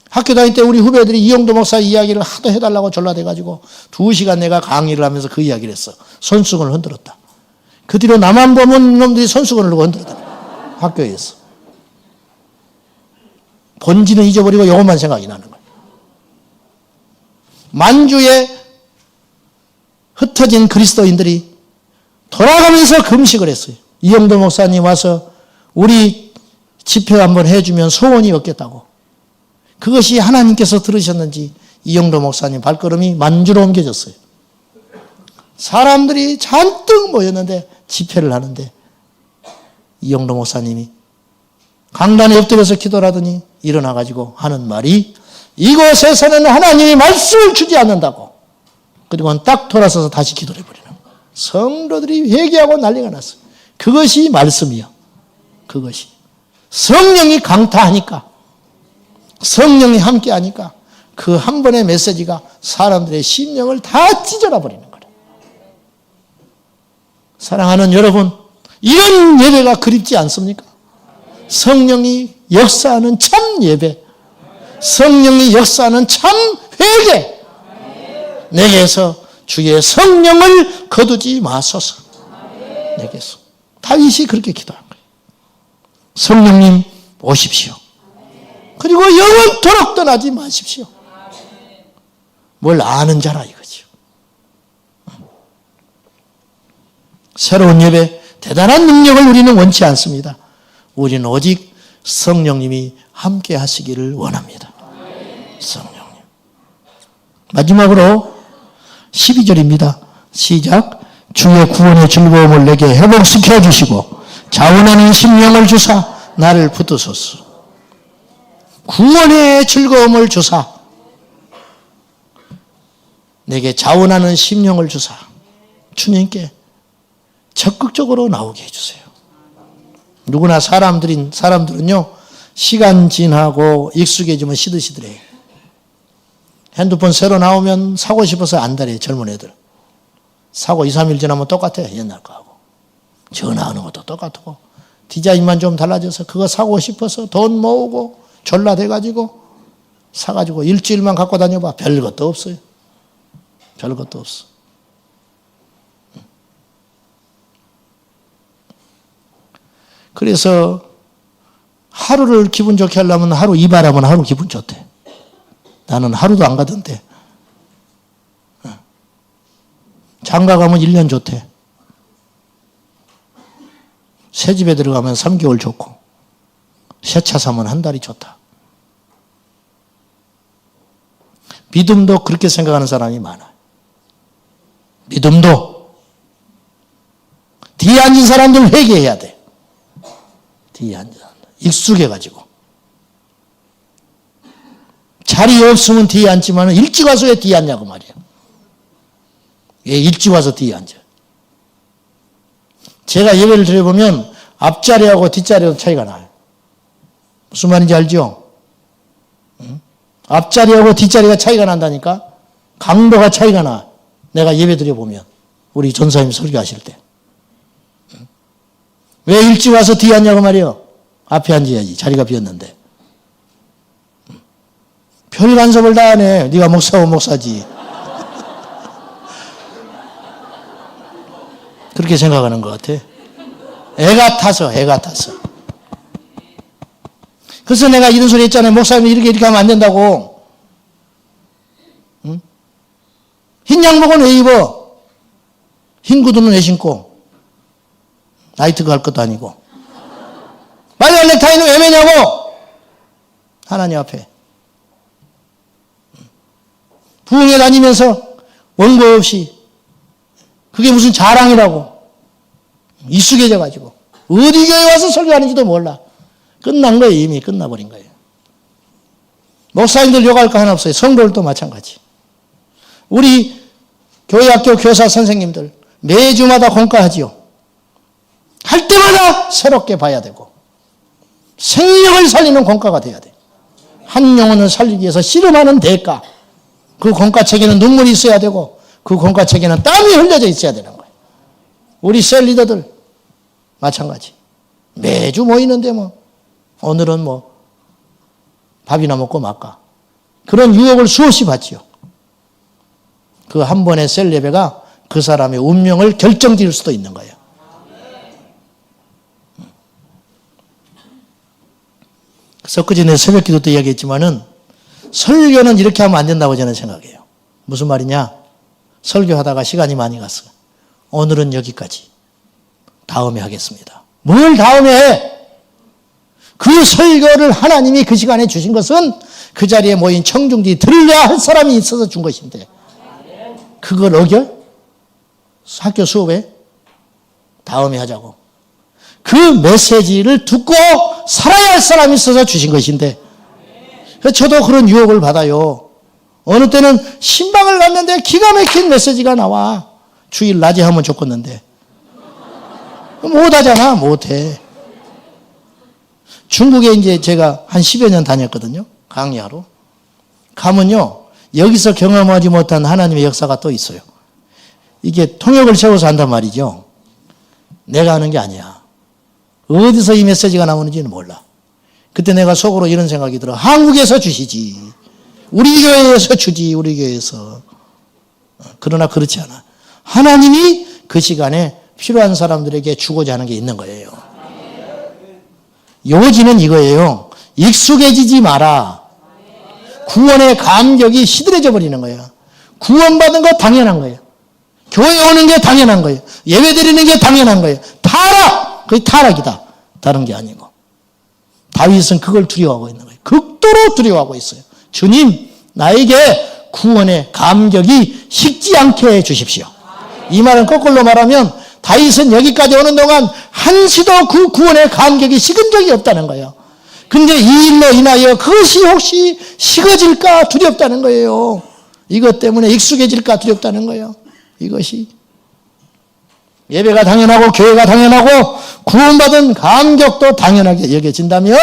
학교 다닐 때 우리 후배들이 이영도 목사 이야기를 하도 해달라고 전라돼가지고 2시간 내가 강의를 하면서 그 이야기를 했어. 손수건을 흔들었다. 그 뒤로 나만 보면 놈들이 손수건을 들고 흔들었다. 학교에서. 본질은 잊어버리고 이것만 생각이 나는 거예요. 만주에 흩어진 그리스도인들이 돌아가면서 금식을 했어요. 이영도 목사님 와서 우리 집회 한번 해주면 소원이 없겠다고. 그것이 하나님께서 들으셨는지 이영도 목사님 발걸음이 만주로 옮겨졌어요. 사람들이 잔뜩 모였는데 집회를 하는데 이영도 목사님이 강단에 엎드려서 기도를 하더니 일어나가지고 하는 말이 이곳에서는 하나님이 말씀을 주지 않는다고. 그리고는 딱 돌아서서 다시 기도를 해버리는 거예요. 성도들이 회개하고 난리가 났어요. 그것이 말씀이요. 그것이. 성령이 강타하니까 성령이 함께하니까 그 한 번의 메시지가 사람들의 심령을 다 찢어라 버리는 거예요. 사랑하는 여러분, 이런 예배가 그립지 않습니까? 성령이 역사하는 참 예배, 성령이 역사하는 참 회개, 내게서 주의 성령을 거두지 마소서. 내게서. 다윗이 그렇게 기도한 거예요. 성령님 오십시오. 그리고 영원토록 떠나지 마십시오. 뭘 아는 자라 이거죠. 새로운 예배, 대단한 능력을 우리는 원치 않습니다. 우리는 오직 성령님이 함께 하시기를 원합니다. 성령님. 마지막으로 12절입니다. 시작. 주의 구원의 즐거움을 내게 회복시켜 주시고 자원하는 심령을 주사 나를 붙드소서. 구원의 즐거움을 주사 내게 자원하는 심령을 주사 주님께 적극적으로 나오게 해주세요. 누구나 사람들은요 시간 지나고 익숙해지면 시들시들해요. 핸드폰 새로 나오면 사고 싶어서 안달해요. 젊은 애들 사고 2, 3일 지나면 똑같아요. 옛날 거하고 전화하는 것도 똑같고 디자인만 좀 달라져서 그거 사고 싶어서 돈 모으고 전라돼가지고 사가지고 일주일만 갖고 다녀봐. 별것도 없어요. 별것도 없어. 그래서 하루를 기분 좋게 하려면 하루 이발하면 하루 기분 좋대. 나는 하루도 안 가던데. 장가 가면 1년 좋대. 새 집에 들어가면 3개월 좋고 새 차 사면 한 달이 좋다. 믿음도 그렇게 생각하는 사람이 많아요. 믿음도 뒤에 앉은 사람들 회개해야 돼. 뒤에 앉은 사람들 익숙해가지고 자리 없으면 뒤에 앉지만 일찍 와서 왜 뒤에 앉냐고 말이에요. 왜 일찍 와서 뒤에 앉아. 제가 예배를 드려보면 앞자리하고 뒷자리하고 차이가 나요. 무슨 말인지 알죠? 앞자리하고 뒷자리가 차이가 난다니까? 강도가 차이가 나. 내가 예배 드려보면. 우리 전사님 설교하실 때. 왜 일찍 와서 뒤에 앉냐고 말이요. 앞에 앉아야지. 자리가 비었는데. 별 간섭을 다 하네. 네가 목사고 목사지. 그렇게 생각하는 것 같아. 애가 타서. 그래서 내가 이런 소리 했잖아요. 목사님 이렇게 하면 안 된다고. 응? 흰 양복은 왜 입어? 흰 구두는 왜 신고? 나이트 갈 것도 아니고. 빨간 넥타이는 왜 매냐고? 하나님 앞에. 부흥회 다니면서 원고 없이. 그게 무슨 자랑이라고. 익숙해져가지고. 어디 교회 와서 설교하는지도 몰라. 끝난 거예요. 이미 끝나버린 거예요. 목사님들 욕할 거 하나 없어요. 성도들도 마찬가지. 우리 교회학교 교사 선생님들 매주마다 공과하지요. 할 때마다 새롭게 봐야 되고 생명을 살리는 공과가 돼야 돼. 한 영혼을 살리기 위해서 씨름하는 대가. 그 공과책에는 눈물이 있어야 되고 그 공과책에는 땀이 흘려져 있어야 되는 거예요. 우리 셀 리더들 마찬가지. 매주 모이는데 뭐 오늘은 뭐 밥이나 먹고 말까. 그런 유혹을 수없이 받지요. 그 한 번의 셀 예배가 그 사람의 운명을 결정지을 수도 있는 거예요. 그래서 그전에 새벽 기도 때 이야기했지만은 설교는 이렇게 하면 안 된다고 저는 생각해요. 무슨 말이냐? 설교하다가 시간이 많이 갔어. 오늘은 여기까지. 다음에 하겠습니다. 뭘 다음에 해? 그 설교를 하나님이 그 시간에 주신 것은 그 자리에 모인 청중들이 들려야 할 사람이 있어서 준 것인데 그걸 어겨? 학교 수업에? 다음에 하자고. 그 메시지를 듣고 살아야 할 사람이 있어서 주신 것인데 저도 그런 유혹을 받아요. 어느 때는 신방을 갔는데 기가 막힌 메시지가 나와. 주일 낮에 하면 좋겠는데 못하잖아. 못해. 중국에 이제 제가 한 10여 년 다녔거든요. 강의하러. 가면요. 여기서 경험하지 못한 하나님의 역사가 또 있어요. 이게 통역을 세워서 한단 말이죠. 내가 하는 게 아니야. 어디서 이 메시지가 나오는지는 몰라. 그때 내가 속으로 이런 생각이 들어. 한국에서 주시지. 우리 교회에서 주지. 우리 교회에서. 그러나 그렇지 않아. 하나님이 그 시간에 필요한 사람들에게 주고자 하는 게 있는 거예요. 요지는 이거예요. 익숙해지지 마라. 구원의 감격이 시들해져 버리는 거예요. 구원받은 거 당연한 거예요. 교회 오는 게 당연한 거예요. 예배 드리는 게 당연한 거예요. 타락! 그게 타락이다. 다른 게 아니고. 다윗은 그걸 두려워하고 있는 거예요. 극도로 두려워하고 있어요. 주님, 나에게 구원의 감격이 식지 않게 해 주십시오. 이 말은 거꾸로 말하면 다윗은 여기까지 오는 동안 한시도 그 구원의 감격이 식은 적이 없다는 거예요. 근데 이 일로 인하여 그것이 혹시 식어질까 두렵다는 거예요. 이것 때문에 익숙해질까 두렵다는 거예요. 이것이. 예배가 당연하고 교회가 당연하고 구원받은 감격도 당연하게 여겨진다면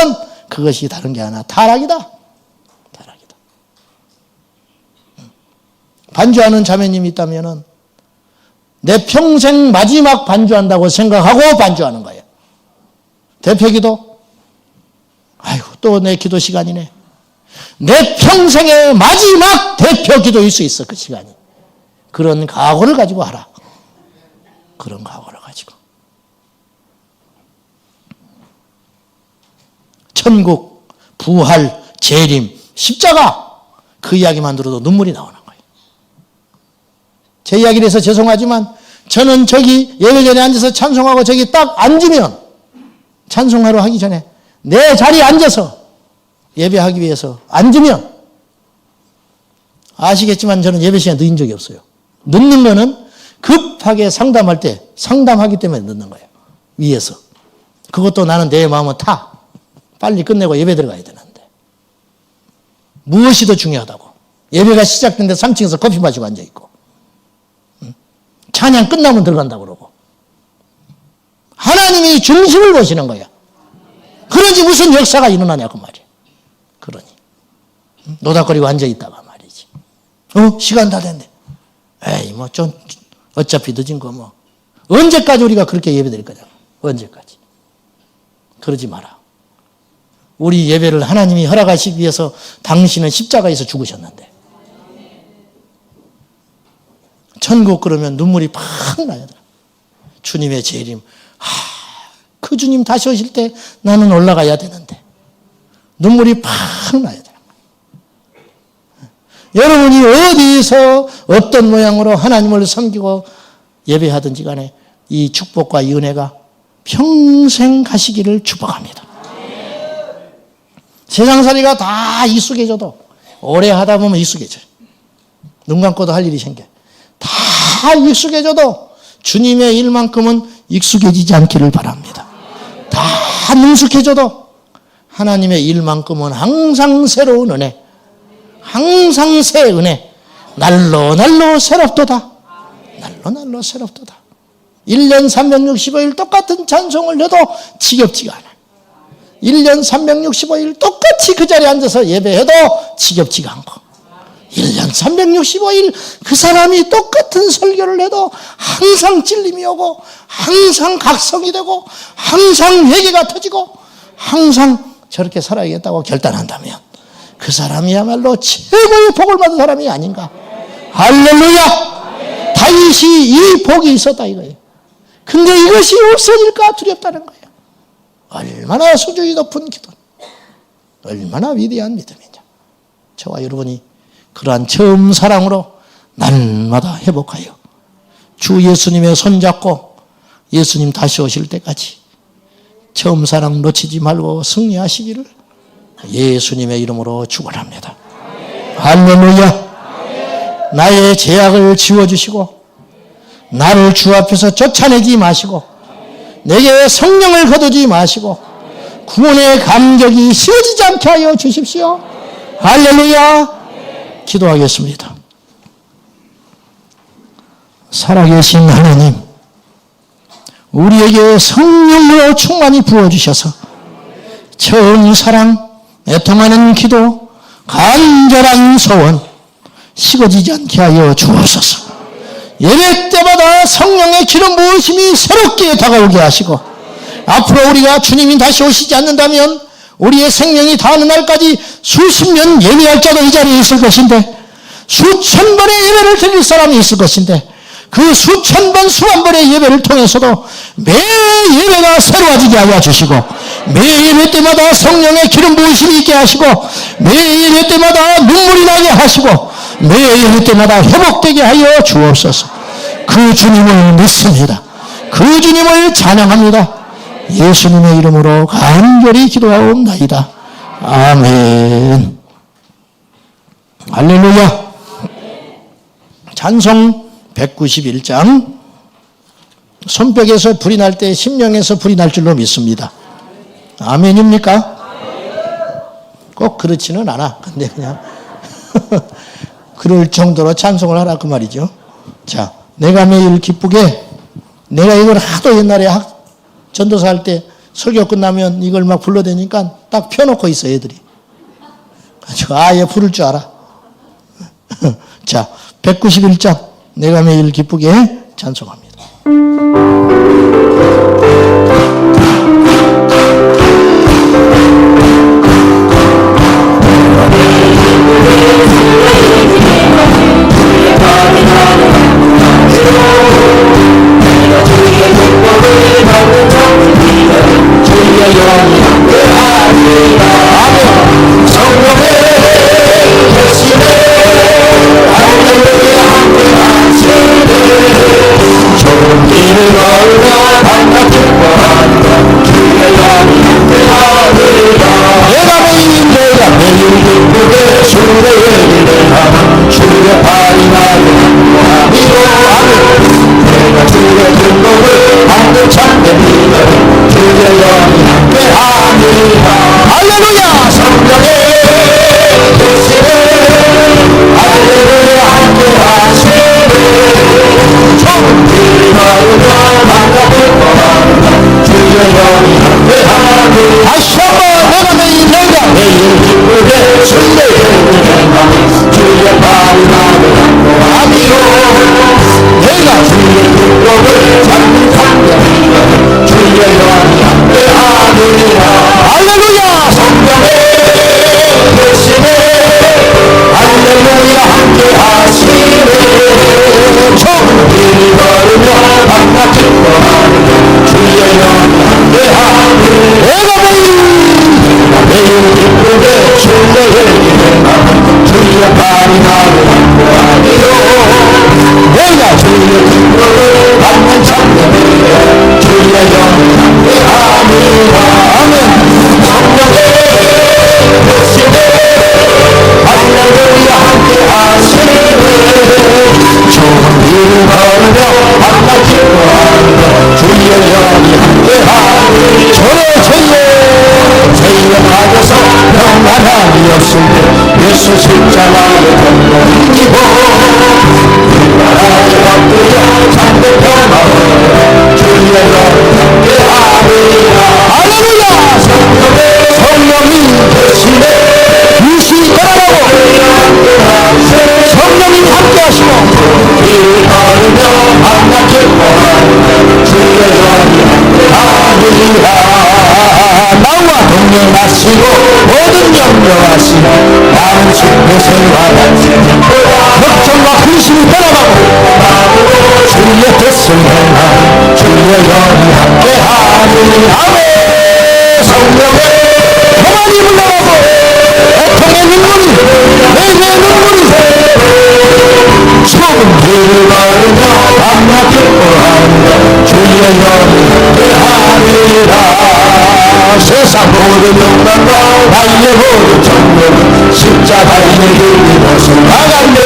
그것이 다른 게 하나 타락이다. 타락이다. 반주하는 자매님이 있다면은 내 평생 마지막 반주한다고 생각하고 반주하는 거예요. 대표기도? 아이고, 또 내 기도 시간이네. 내 평생의 마지막 대표기도일 수 있어, 그 시간이. 그런 각오를 가지고 하라. 그런 각오를 가지고. 천국, 부활, 재림, 십자가 그 이야기만 들어도 눈물이 나오는 거예요. 제 이야기를 해서 죄송하지만 저는 저기 예배전에 앉아서 찬송하고 저기 딱 앉으면 찬송하러 하기 전에 내 자리에 앉아서 예배하기 위해서 앉으면 아시겠지만 저는 예배 시간에 늦은 적이 없어요. 늦는 거는 급하게 상담할 때 상담하기 때문에 늦는 거예요. 위에서. 그것도 나는 내 마음은 타. 빨리 끝내고 예배 들어가야 되는데. 무엇이 더 중요하다고. 예배가 시작됐는데 3층에서 커피 마시고 앉아있고. 찬양 끝나면 들어간다고 그러고. 하나님이 중심을 보시는 거야. 그러지 무슨 역사가 일어나냐고 말이야. 그러니. 노닥거리고 앉아있다가 말이지. 시간 다 됐네. 에이, 뭐, 좀, 어차피 늦은 거 뭐. 언제까지 우리가 그렇게 예배 드릴 거냐? 언제까지? 그러지 마라. 우리 예배를 하나님이 허락하시기 위해서 당신은 십자가에서 죽으셨는데. 천국 그러면 눈물이 팍 나야 돼. 주님의 재림. 그 주님 다시 오실 때 나는 올라가야 되는데. 눈물이 팍 나야 돼. 여러분이 어디서 어떤 모양으로 하나님을 섬기고 예배하든지 간에 이 축복과 이 은혜가 평생 가시기를 축복합니다. 세상살이가 다 익숙해져도 오래 하다 보면 익숙해져요. 눈 감고도 할 일이 생겨요. 다 익숙해져도 주님의 일만큼은 익숙해지지 않기를 바랍니다. 다 능숙해져도 하나님의 일만큼은 항상 새로운 은혜, 항상 새 은혜, 날로 날로 새롭도다. 날로 날로 새롭도다. 1년 365일 똑같은 찬송을 해도 지겹지가 않아요. 1년 365일 똑같이 그 자리에 앉아서 예배해도 지겹지가 않고 1년 365일 그 사람이 똑같은 설교를 해도 항상 찔림이 오고 항상 각성이 되고 항상 회개가 터지고 항상 저렇게 살아야겠다고 결단한다면 그 사람이야말로 최고의 복을 받은 사람이 아닌가. 할렐루야. 다윗이 이 복이 있었다 이거예요. 근데 이것이 없어질까 두렵다는 거예요. 얼마나 수준이 높은 기도, 얼마나 위대한 믿음이냐. 저와 여러분이 그러한 처음 사랑으로 날마다 회복하여 주 예수님의 손잡고 예수님 다시 오실 때까지 처음 사랑 놓치지 말고 승리하시기를 예수님의 이름으로 축원합니다. 할렐루야. 나의 죄악을 지워주시고 나를 주 앞에서 쫓아내지 마시고 내게 성령을 거두지 마시고 구원의 감격이 쉬어지지 않게 하여 주십시오. 할렐루야. 기도하겠습니다. 살아계신 하나님, 우리에게 성령으로 충만히 부어주셔서 처음 사랑, 애통하는 기도, 간절한 소원 식어지지 않게 하여 주옵소서. 예배 때마다 성령의 기름 부으심이 새롭게 다가오게 하시고 앞으로 우리가 주님이 다시 오시지 않는다면 우리의 생명이 다하는 날까지 수십 년 예배할 자도 이 자리에 있을 것인데 수천 번의 예배를 드릴 사람이 있을 것인데 그 수천 번 수만 번의 예배를 통해서도 매 예배가 새로워지게 하여 주시고 매 예배 때마다 성령의 기름 부으심이 있게 하시고 매 예배 때마다 눈물이 나게 하시고 매 예배 때마다 회복되게 하여 주옵소서. 그 주님을 믿습니다. 그 주님을 찬양합니다. 예수님의 이름으로 간절히 기도하옵나이다. 아멘. 할렐루야. 찬송 191장. 손뼉에서 불이 날 때 심령에서 불이 날 줄로 믿습니다. 아멘입니까? 꼭 그렇지는 않아. 근데 그냥 그럴 정도로 찬송을 하라 그 말이죠. 자, 내가 매일 기쁘게, 내가 이걸 하도 옛날에 전도사 할 때 설교 끝나면 이걸 막 불러대니까 딱 펴놓고 있어 애들이. 아예 부를 줄 알아. 자, 191장 내가 매일 기쁘게 찬송합니다. 좋은 일을 얻어 반갑게 주의 기쁨을 받는 참되네 주의 영이 함께하니라 아멘 성령의 계시네 할렐루야 함께하시네 좋은 길을 걸으며 만나 기뻐하며 주의 영이 함께하니 저의 죄에 빠져서 평안함이 없을 때 예수 십자가의 공로를 이기고 나라에 엎드려 잠든 평화로 주의 영이 함께하리라 할렐루야 성령이 계시네 귀신이 떠나가고 성령이 함께하시고 길을 걸으며 만나 기뻐하며 주의 영이 함께하리라 나와 동행하시고 모든 염려하시고 나는 죽고 생활하지 걱정과 근심이 떠나가고 주의 뜻을 행하는 주의 영이 함께하니 아멘 성령의 평안이 물러가고 애통의 눈물이 회개의 눈물이 좁은 길을 걸으며 밤낮 기뻐하며 주의 영이 함께하리라 세상 모든 영광과 나의 모든 정욕은 십자가의 길이 벗어나갔네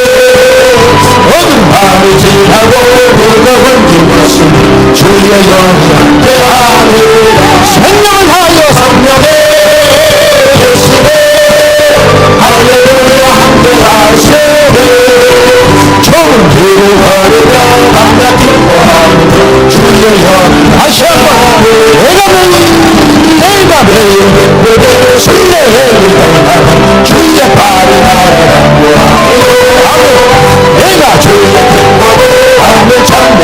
어둠 밤이 지나고 무거운 힘없으니 주의 영이 함께하리라 생명을 하여 성령의 계시네 할렐루야 함께하시네 좋은 길을 걸으며 밤낮 기뻐하는 주의 영이 다시 한번 내가 매일 기쁘게 순례를 행하는 주의 발을 하라고 내가 주의 기쁨을 받는 참된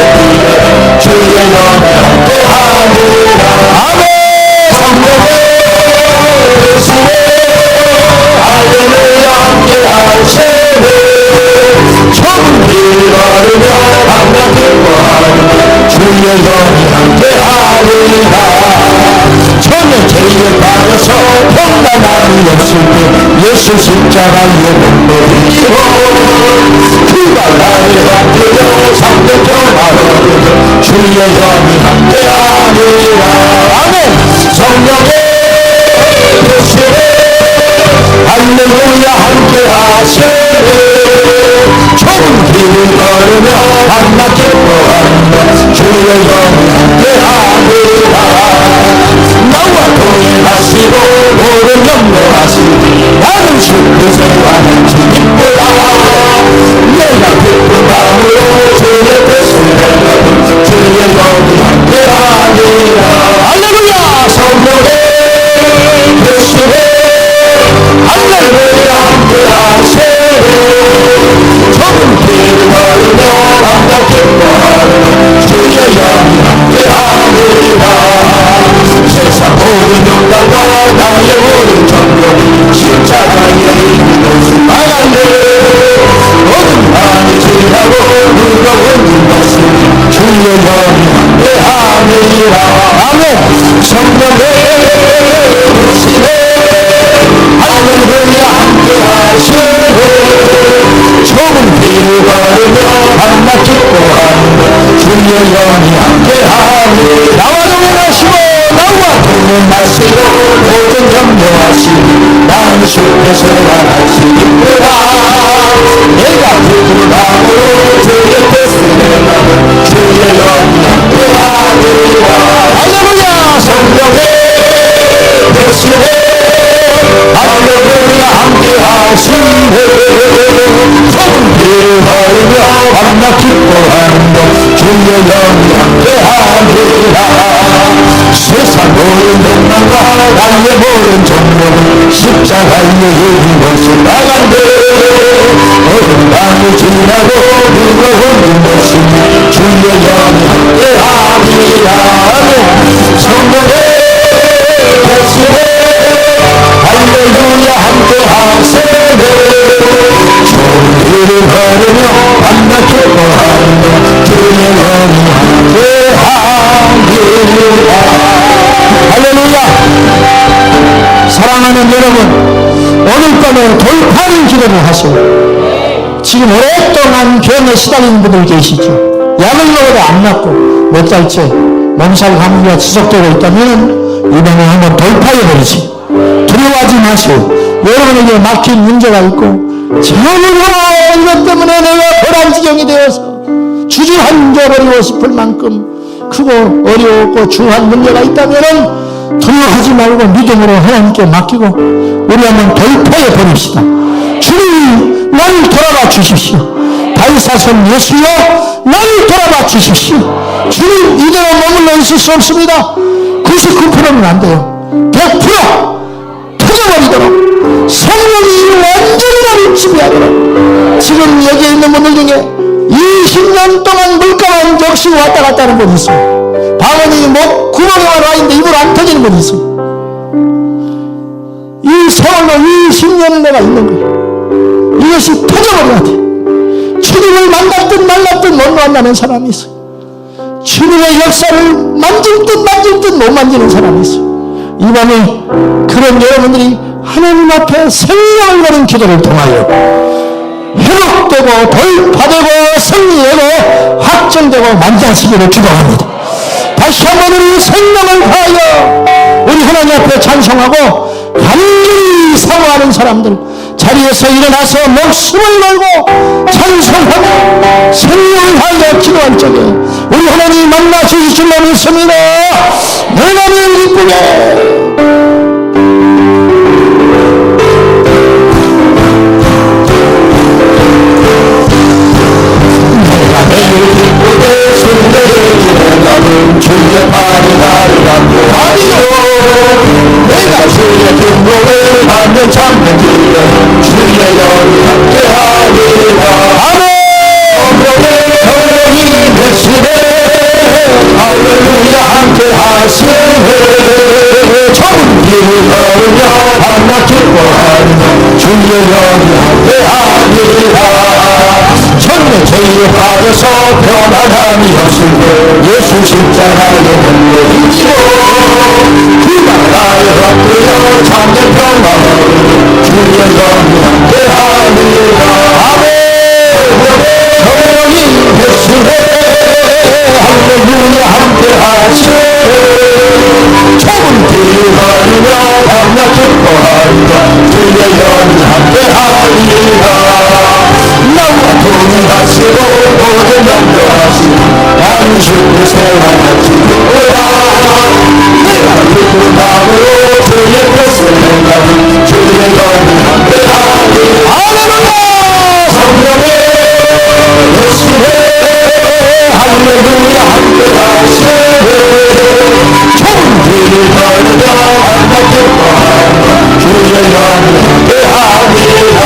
주의 영이 함께하니라 아멘 성령의 계시네 할렐루야 함께하시네 좁은 길을 걸으며 밤낮 기뻐하는 주의 영이 함께하리라 전혀 죄에 빠져서 평안함이 없을 때 예수 십자가의 공로를 이기고 그가 나를 엎드려 잠든 평화로 주의 영이 함께하리라 아멘 성령의 계시네 할렐루야 함께하시네 좁은 길을 걸으며 밤낮 기뻐하며 주의 영이 함께하리라 나와 동행하시고 모든 염려하시니 나는 죽고 생활한 주님보다 내가 기쁜 마음으로 주의 뜻을 행하는 주의 영이 함께하니라 할렐루야 성령의 계시네 할렐루야 함께하시네 좁은 길을 걸으며 밤낮 기뻐하는 주의 영이 함께하니라 세상 모든 영광과 나의 모든 정욕이 십자가의 이름으로 나간대 모든 밤이 지나고 무거운 힘없으니 주의 영이 함께하니라 아멘 성령의 계시네 할렐루야 함께하시네 좁은 길을 걸으며 밤낮 기뻐하는 주의 영이 함께하니 나와 동행하시고 나와 동행하시고 모든 염려하시니 나는 쉽게 생활하시니라 내가 기쁜 마음으로 주의 뜻을 행하는 주의 영이 함께하니라 할렐루야 성령의 계시네 할렐루야 함께하시네 좁은 길을 걸으며 밤낮 기뻐하는 주의 영이 함께하니라 세상 모든 영광과 나의 모든 정욕은 십자가의 이름으로 나간대 어둠 밤이 지나고 무거운 힘없으니 주의 영이 함께하니라 성령의 계시네 할렐루야 함께하시네 좋은 길을 걸으며 밤낮 기뻐하는 주의 영이 함께하니라 할렐루야 사랑하는 여러분 오늘 밤에 돌파하는 기도를 하시고 지금 오랫동안 오래동안 병에 시달리는 분들 계시죠. 약을 먹어도 안 낫고 몇 달째 몸살 감기가 지속되고 있다면 이번에 한번 돌파해버리세요. 두려워하지 마세요. 여러분에게 막힌 문제가 있고 참으로 이것 때문에 내가 고난지경이 되어서 주저앉아버리고 싶을 만큼 크고 어려웠고 중한 문제가 있다면 두려워하지 말고 믿음으로 하나님께 맡기고 우리 한번 돌파해 버립시다. 주님 나를 돌아봐 주십시오. 다윗사손 예수여 나를 돌아봐 주십시오. 주님 이대로 머물러 있을 수 없습니다. 99%는 안 돼요. 100% 터져버리도록 성령이 완전히 나를 지배하도록. 지금 여기 있는 분들 중에 20년 동안 물가만 적시고 왔다 갔다 하는 분이 있어요. 방언이 목 구멍에만 와 있는데 입으로 안 터지는 분이 있어요. 이 세월로 20년을 내가 있는 거예요. 이것이 터져버려야 돼. 주님을 만났든 말랐든 못 만나는 사람이 있어요. 주님의 역사를 만질 듯 못 만지는 사람이 있어요. 이번에 그런 여러분들이 하나님 앞에 생명을 거는 기도를 통하여 회복되고 돌파되고 승리되고 확정되고 만장시기를 기도합니다. 다시 한번 우리 생명을 다하여 우리 하나님 앞에 찬송하고 간절히 사모하는 사람들 자리에서 일어나서 목숨을 걸고 찬송하고 생명을 다하여 기도할 적에 우리 하나님 만나 주실 줄로 믿습니다. 내가 늘 기쁘게 주의 팔이 나를 안보하리요. 내가 주의 등록을 받는 참된 길에 주의 영이 함께하리라. 아멘. 성령이 되시네. 할렐루야 함께하시네. 좋은 길을 걸으며 밤낮 기뻐하며 주의 영이 함께하리라. 천내 죄에 빠져서 편안함이 없을 때 예수 십자가에 달려있지요. 그가 나를 얻으려 참된 평안을 주의 영이 함께하리라. 아멘. 성령이 되시네. 할렐루야 함께하시네. 좁은 길을 걸으며 밤낮 기뻐하리라. 주의 영이 함께하리라. 나와 동행하시고 모든 염려하시고 당신의 생활하시 기쁘라. 내가 기쁜 마음으로 주의 뜻을 행하니 주의 영이 함께하리. 할렐루야. 성령의 예수의 할렐루야 함께하시네. 좁은 길을 걸으며 밤낮 기뻐하니 주의 영이 함께하리라.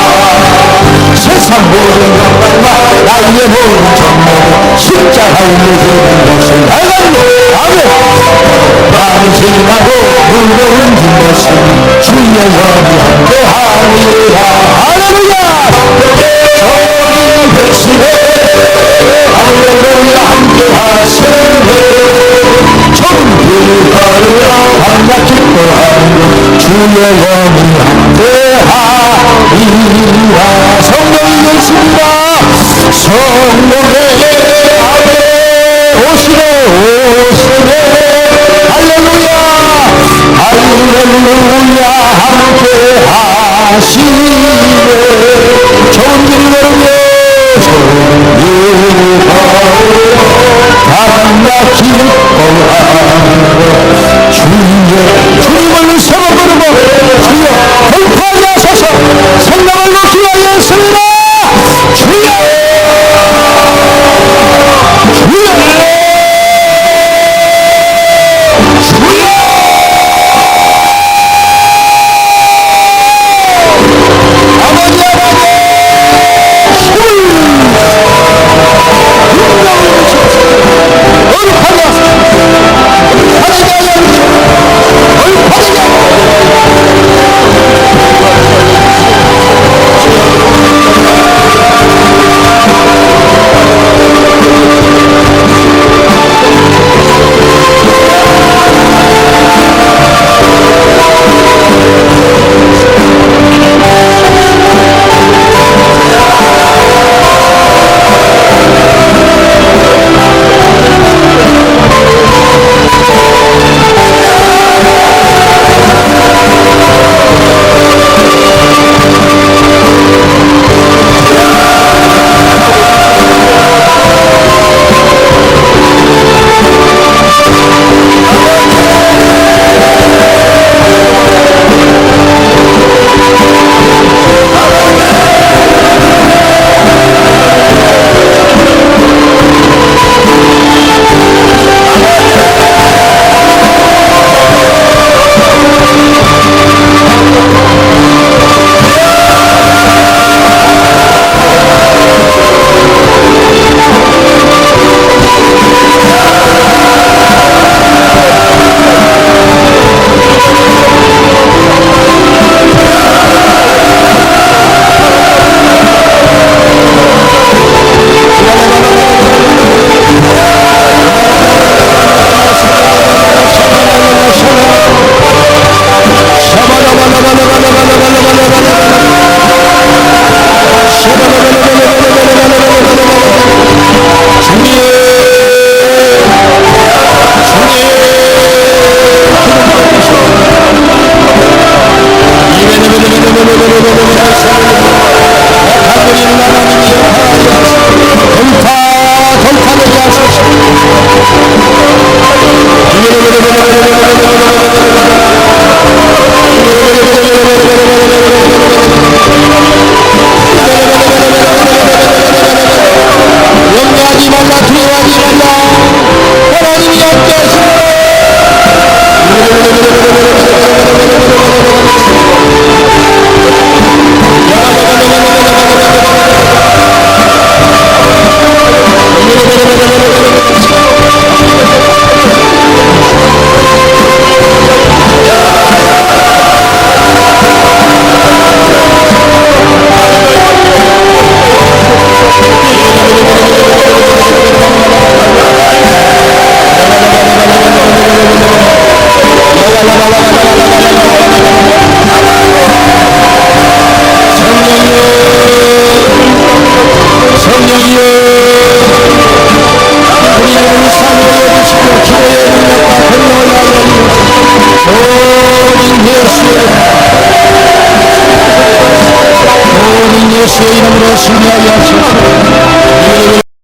세상 모든 것들과 나의 모든 정욕 십자가에 묻은 것을 알겠노. 아멘. 나는 지나고 무거운 것은 주의 영이 함께하리라. 할렐루야. 성령이 되시네. 할렐루야 함께하시네. 좁은 길을 걸으며 밤낮 기뻐하는 주의 영이 함께하리라. 성령이 계십니다. 성령의 오시네 오시네. 할렐루야 할렐루야 함께 하시네. 좋은 길을 걸으며 좋은 길을 걸으며 밤낮 기뻐하는 주님을 세워 부르고 주여 돌파하게 하소서. 생명을 놓기 하였습니다. 주여 모든 예수의 이름으로 승리하게 하소서.